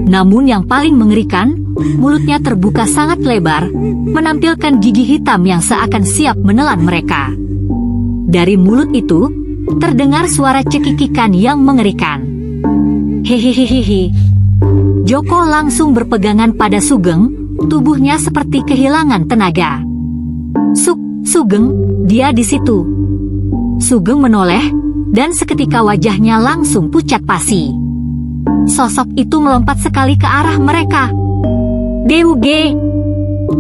Namun yang paling mengerikan, mulutnya terbuka sangat lebar, menampilkan gigi hitam yang seakan siap menelan mereka. Dari mulut itu, terdengar suara cekikikan yang mengerikan. Hehehehe. Joko langsung berpegangan pada Sugeng, tubuhnya seperti kehilangan tenaga. Sugeng, dia di situ." Sugeng menoleh, dan seketika wajahnya langsung pucat pasi. Sosok itu melompat sekali ke arah mereka. "Deuge!"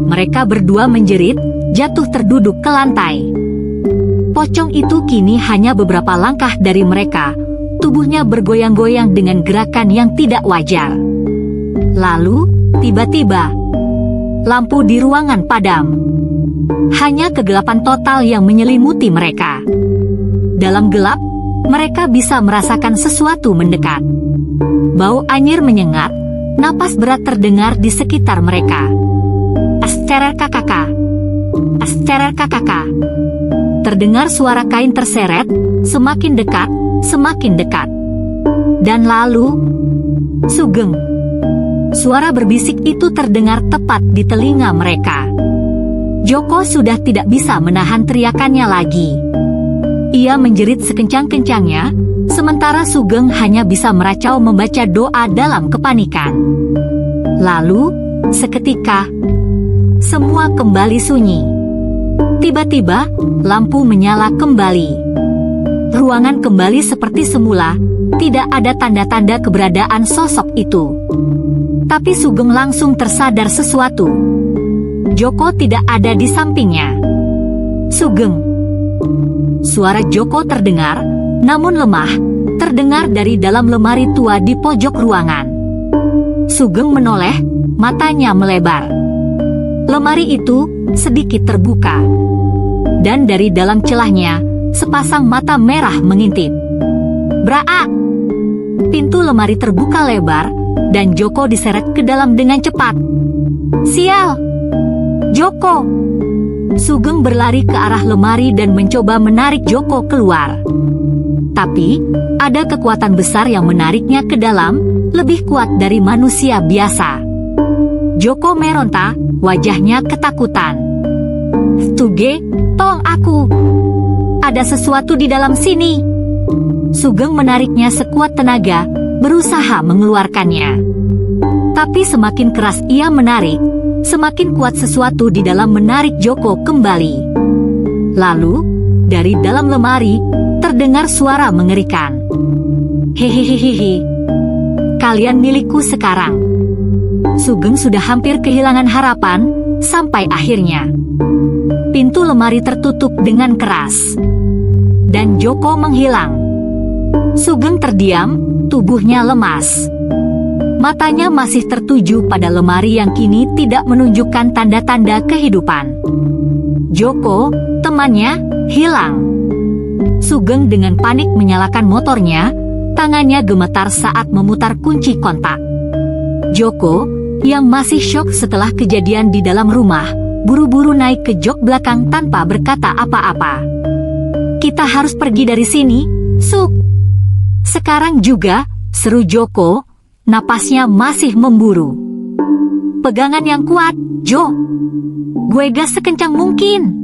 Mereka berdua menjerit, jatuh terduduk ke lantai. Pocong itu kini hanya beberapa langkah dari mereka, tubuhnya bergoyang-goyang dengan gerakan yang tidak wajar. Lalu, tiba-tiba, lampu di ruangan padam. Hanya kegelapan total yang menyelimuti mereka. Dalam gelap, mereka bisa merasakan sesuatu mendekat. Bau anyir menyengat, napas berat terdengar di sekitar mereka. "Asterer kakaka! Asterer kakaka!" Terdengar suara kain terseret, semakin dekat, semakin dekat. Dan lalu, Sugeng. Suara berbisik itu terdengar tepat di telinga mereka. Joko sudah tidak bisa menahan teriakannya lagi. Ia menjerit sekencang-kencangnya, sementara Sugeng hanya bisa meracau membaca doa dalam kepanikan. Lalu, seketika, semua kembali sunyi. Tiba-tiba, lampu menyala kembali. Ruangan kembali seperti semula, tidak ada tanda-tanda keberadaan sosok itu. Tapi Sugeng langsung tersadar sesuatu. Joko tidak ada di sampingnya. "Sugeng!" Suara Joko terdengar, namun lemah, terdengar dari dalam lemari tua di pojok ruangan. Sugeng menoleh, matanya melebar. Lemari itu sedikit terbuka. Dan dari dalam celahnya, sepasang mata merah mengintip. Braa! Pintu lemari terbuka lebar, dan Joko diseret ke dalam dengan cepat. Sial! Joko! Sugeng berlari ke arah lemari dan mencoba menarik Joko keluar. Tapi, ada kekuatan besar yang menariknya ke dalam, lebih kuat dari manusia biasa. Joko meronta, wajahnya ketakutan. Tuge, tolong aku! Ada sesuatu di dalam sini! Sugeng menariknya sekuat tenaga, berusaha mengeluarkannya. Tapi semakin keras ia menarik, semakin kuat sesuatu di dalam menarik Joko kembali. Lalu, dari dalam lemari, terdengar suara mengerikan. Hehehehe. Kalian milikku sekarang. Sugeng sudah hampir kehilangan harapan, sampai akhirnya. Pintu lemari tertutup dengan keras. Dan Joko menghilang. Sugeng terdiam, tubuhnya lemas. Matanya masih tertuju pada lemari yang kini tidak menunjukkan tanda-tanda kehidupan. Joko, temannya, hilang. Sugeng dengan panik menyalakan motornya, tangannya gemetar saat memutar kunci kontak. Joko, yang masih syok setelah kejadian di dalam rumah, buru-buru naik ke jok belakang tanpa berkata apa-apa. Kita harus pergi dari sini, Sug. Sekarang juga, seru Joko, napasnya masih memburu. Pegangan yang kuat, Jo. Gue gas sekencang mungkin.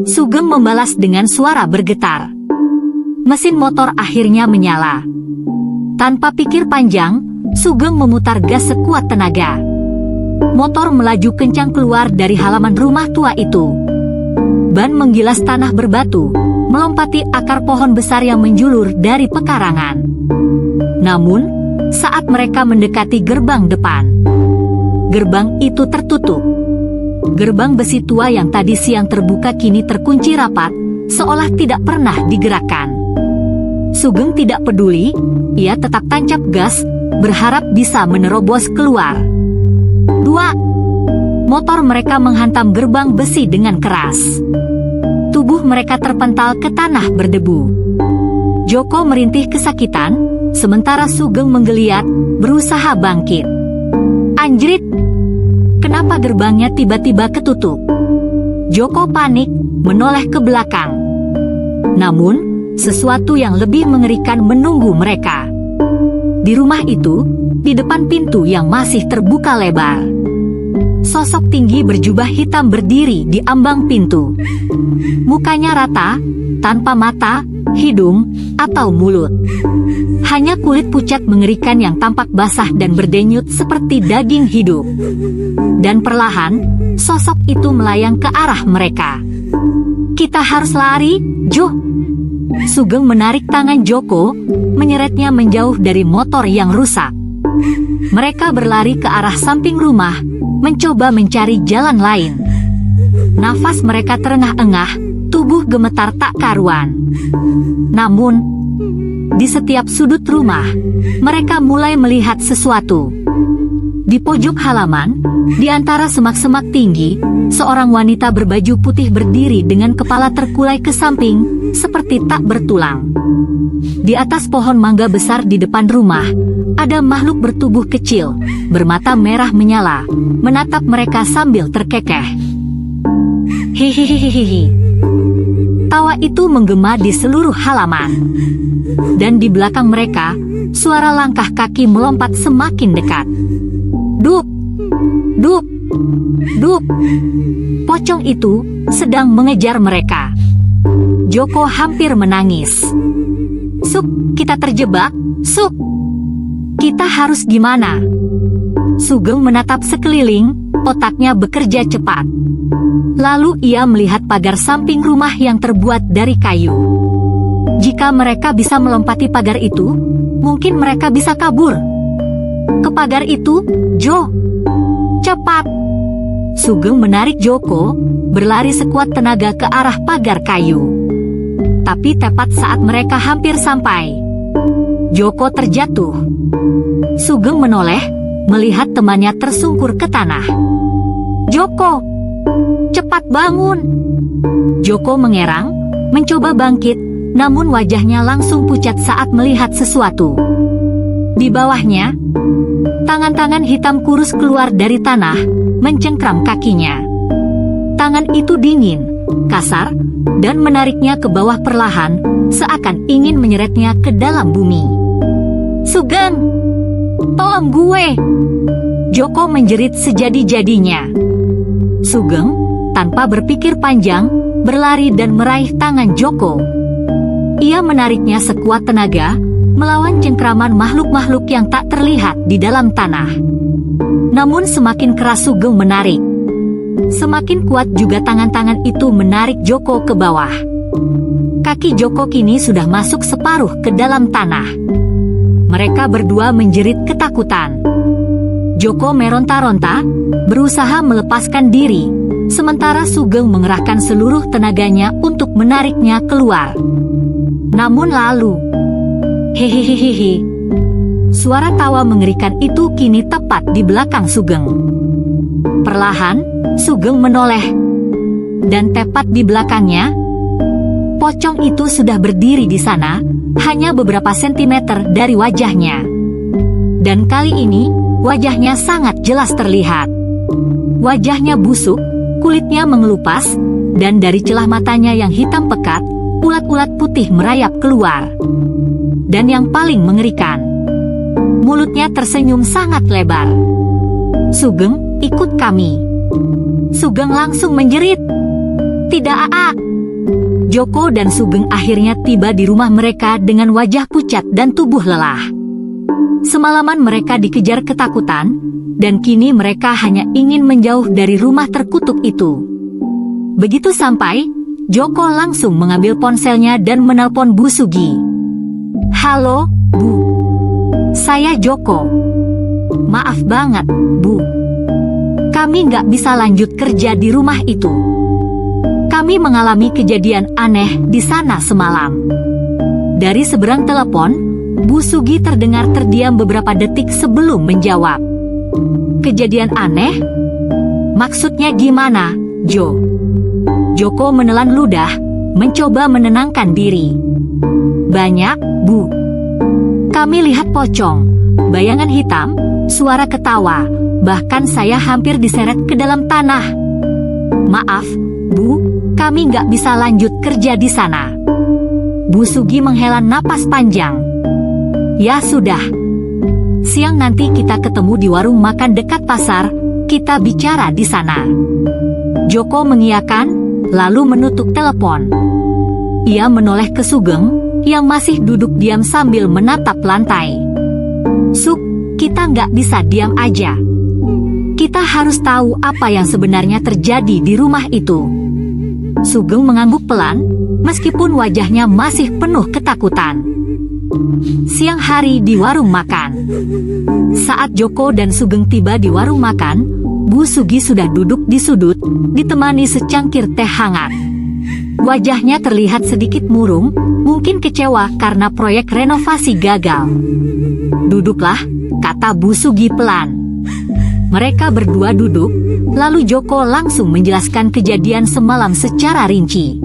Sugeng membalas dengan suara bergetar. Mesin motor akhirnya menyala. Tanpa pikir panjang, Sugeng memutar gas sekuat tenaga. Motor melaju kencang keluar dari halaman rumah tua itu. Ban menggilas tanah berbatu, melompati akar pohon besar yang menjulur dari pekarangan. Namun, saat mereka mendekati gerbang depan, gerbang itu tertutup. Gerbang besi tua yang tadi siang terbuka kini terkunci rapat, seolah tidak pernah digerakkan. Sugeng tidak peduli, ia tetap tancap gas, berharap bisa menerobos keluar. 2. Motor mereka menghantam gerbang besi dengan keras. Tubuh mereka terpental ke tanah berdebu. Joko merintih kesakitan, sementara Sugeng menggeliat, berusaha bangkit. Anjrit! Kenapa gerbangnya tiba-tiba ketutup? Joko panik, menoleh ke belakang. Namun, sesuatu yang lebih mengerikan menunggu mereka. Di rumah itu, di depan pintu yang masih terbuka lebar, sosok tinggi berjubah hitam berdiri di ambang pintu. Mukanya rata, tanpa mata, hidung, atau mulut. Hanya kulit pucat mengerikan yang tampak basah dan berdenyut seperti daging hidup. Dan perlahan, sosok itu melayang ke arah mereka. Kita harus lari, Jo. Sugeng menarik tangan Joko, menyeretnya menjauh dari motor yang rusak. Mereka berlari ke arah samping rumah, mencoba mencari jalan lain. Nafas mereka terengah-engah, tubuh gemetar tak karuan. Namun, di setiap sudut rumah, mereka mulai melihat sesuatu. Di pojok halaman, di antara semak-semak tinggi, seorang wanita berbaju putih berdiri dengan kepala terkulai ke samping, seperti tak bertulang. Di atas pohon mangga besar di depan rumah, ada makhluk bertubuh kecil, bermata merah menyala, menatap mereka sambil terkekeh. Hihihihihi. Tawa itu menggema di seluruh halaman. Dan di belakang mereka, suara langkah kaki melompat semakin dekat. Duk! Duk! Duk! Pocong itu sedang mengejar mereka. Joko hampir menangis. Suk, kita terjebak, Suk. Kita harus gimana? Sugeng menatap sekeliling, otaknya bekerja cepat. Lalu ia melihat pagar samping rumah yang terbuat dari kayu. Jika mereka bisa melompati pagar itu, mungkin mereka bisa kabur. Ke pagar itu, Jo. Cepat! Sugeng menarik Joko, berlari sekuat tenaga ke arah pagar kayu. Tapi tepat saat mereka hampir sampai, Joko terjatuh. Sugeng menoleh, melihat temannya tersungkur ke tanah. Joko! Cepat bangun! Joko mengerang, mencoba bangkit, namun wajahnya langsung pucat saat melihat sesuatu. Di bawahnya, tangan-tangan hitam kurus keluar dari tanah, mencengkram kakinya. Tangan itu dingin, kasar, dan menariknya ke bawah perlahan, seakan ingin menyeretnya ke dalam bumi. "Sugeng, tolong gue!" Joko menjerit sejadi-jadinya. Sugeng, tanpa berpikir panjang, berlari dan meraih tangan Joko. Ia menariknya sekuat tenaga, melawan cengkraman makhluk-makhluk yang tak terlihat di dalam tanah. Namun semakin keras Sugeng menarik, semakin kuat juga tangan-tangan itu menarik Joko ke bawah. Kaki Joko kini sudah masuk separuh ke dalam tanah. Mereka berdua menjerit ketakutan. Joko meronta-ronta, berusaha melepaskan diri, sementara Sugeng mengerahkan seluruh tenaganya untuk menariknya keluar. Namun lalu, hehehehe, suara tawa mengerikan itu kini tepat di belakang Sugeng. Perlahan, Sugeng menoleh, dan tepat di belakangnya, pocong itu sudah berdiri di sana, hanya beberapa sentimeter dari wajahnya. Dan kali ini, wajahnya sangat jelas terlihat. Wajahnya busuk, kulitnya mengelupas, dan dari celah matanya yang hitam pekat, ulat-ulat putih merayap keluar. Dan yang paling mengerikan, mulutnya tersenyum sangat lebar. "Sugeng, ikut kami." Sugeng langsung menjerit, "Tidak, Aa!" Joko dan Sugeng akhirnya tiba di rumah mereka dengan wajah pucat dan tubuh lelah. Semalaman mereka dikejar ketakutan, dan kini mereka hanya ingin menjauh dari rumah terkutuk itu. Begitu sampai, Joko langsung mengambil ponselnya dan menelpon Bu Sugi. "Halo, Bu. Saya Joko. Maaf banget, Bu. Kami nggak bisa lanjut kerja di rumah itu. Kami mengalami kejadian aneh di sana semalam." Dari seberang telepon, Bu Sugi terdengar terdiam beberapa detik sebelum menjawab. "Kejadian aneh? Maksudnya gimana, Jo?" Joko menelan ludah, mencoba menenangkan diri. "Banyak, Bu. Kami lihat pocong, bayangan hitam, suara ketawa, bahkan saya hampir diseret ke dalam tanah. Maaf, Bu, kami nggak bisa lanjut kerja di sana." Bu Sugi menghela napas panjang. "Ya sudah. Siang nanti kita ketemu di warung makan dekat pasar, kita bicara di sana." Joko mengiyakan, lalu menutup telepon. Ia menoleh ke Sugeng, yang masih duduk diam sambil menatap lantai. "Sug, kita nggak bisa diam aja. Kita harus tahu apa yang sebenarnya terjadi di rumah itu." Sugeng mengangguk pelan, meskipun wajahnya masih penuh ketakutan. Siang hari di warung makan. Saat Joko dan Sugeng tiba di warung makan, Bu Sugi sudah duduk di sudut, ditemani secangkir teh hangat. Wajahnya terlihat sedikit murung, mungkin kecewa karena proyek renovasi gagal. "Duduklah," kata Bu Sugi pelan. Mereka berdua duduk, lalu Joko langsung menjelaskan kejadian semalam secara rinci.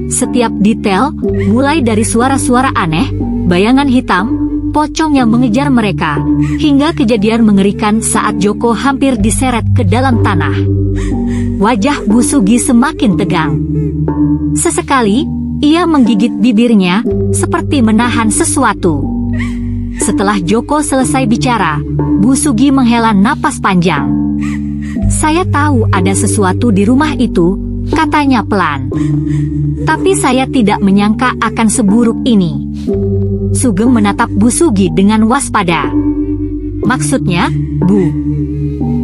Setiap detail, mulai dari suara-suara aneh, bayangan hitam, pocong yang mengejar mereka, hingga kejadian mengerikan saat Joko hampir diseret ke dalam tanah. Wajah Bu Sugi semakin tegang. Sesekali, ia menggigit bibirnya, seperti menahan sesuatu. Setelah Joko selesai bicara, Bu Sugi menghela napas panjang. "Saya tahu ada sesuatu di rumah itu," katanya pelan. "Tapi saya tidak menyangka akan seburuk ini." Sugeng menatap Bu Sugi dengan waspada. "Maksudnya, Bu?"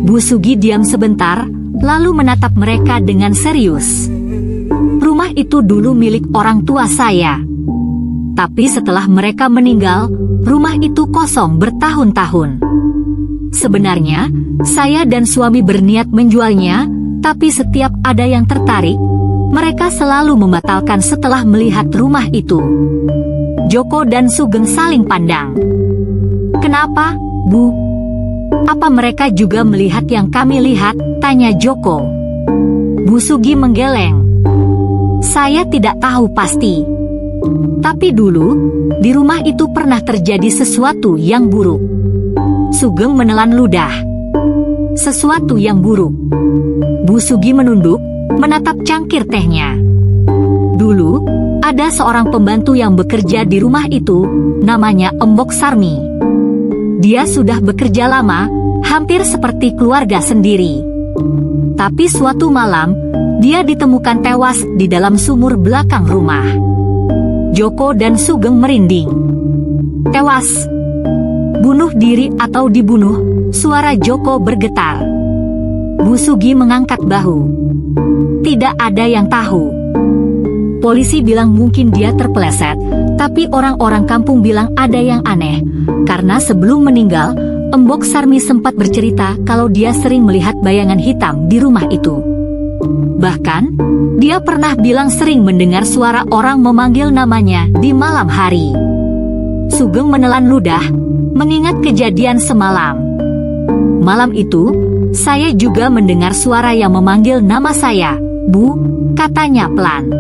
Bu Sugi diam sebentar, lalu menatap mereka dengan serius. "Rumah itu dulu milik orang tua saya. Tapi setelah mereka meninggal, rumah itu kosong bertahun-tahun. Sebenarnya, saya dan suami berniat menjualnya, tapi setiap ada yang tertarik, mereka selalu membatalkan setelah melihat rumah itu." Joko dan Sugeng saling pandang. "Kenapa, Bu? Apa mereka juga melihat yang kami lihat?" tanya Joko. Bu Sugi menggeleng. Saya tidak tahu pasti. Tapi dulu, di rumah itu pernah terjadi sesuatu yang buruk. Sugeng menelan ludah. Sesuatu yang buruk. Bu Sugi menunduk, menatap cangkir tehnya. Dulu, ada seorang pembantu yang bekerja di rumah itu, namanya Embok Sarmi. Dia sudah bekerja lama, hampir seperti keluarga sendiri. Tapi suatu malam, dia ditemukan tewas di dalam sumur belakang rumah. Joko dan Sugeng merinding. Tewas. Bunuh diri atau dibunuh? Suara Joko bergetar. Bu Sugi mengangkat bahu. Tidak ada yang tahu. Polisi bilang mungkin dia terpeleset, tapi orang-orang kampung bilang ada yang aneh. Karena sebelum meninggal, Embok Sarmi sempat bercerita kalau dia sering melihat bayangan hitam di rumah itu. Bahkan, dia pernah bilang sering mendengar suara orang memanggil namanya di malam hari. Sugeng menelan ludah, mengingat kejadian semalam. Malam itu, saya juga mendengar suara yang memanggil nama saya, Bu, katanya pelan.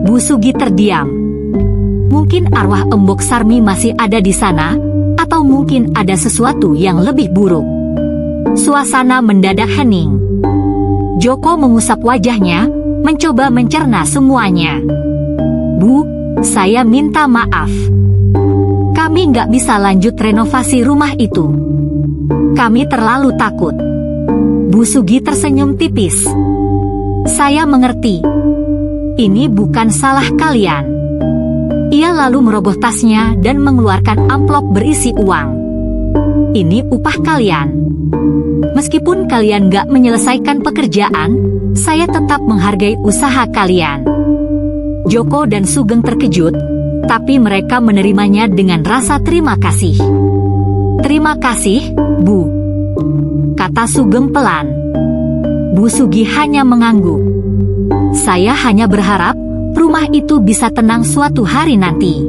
Bu Sugi terdiam. Mungkin arwah Embok Sarmi masih ada di sana, atau mungkin ada sesuatu yang lebih buruk. Suasana mendadak hening. Joko mengusap wajahnya, mencoba mencerna semuanya. Bu, saya minta maaf. Kami nggak bisa lanjut renovasi rumah itu. Kami terlalu takut. Bu Sugi tersenyum tipis. Saya mengerti. Ini bukan salah kalian. Ia lalu merogoh tasnya dan mengeluarkan amplop berisi uang. Ini upah kalian. Meskipun kalian gak menyelesaikan pekerjaan, saya tetap menghargai usaha kalian. Joko dan Sugeng terkejut, tapi mereka menerimanya dengan rasa terima kasih. Terima kasih, Bu, kata Sugeng pelan. Bu Sugi hanya mengangguk. Saya hanya berharap rumah itu bisa tenang suatu hari nanti.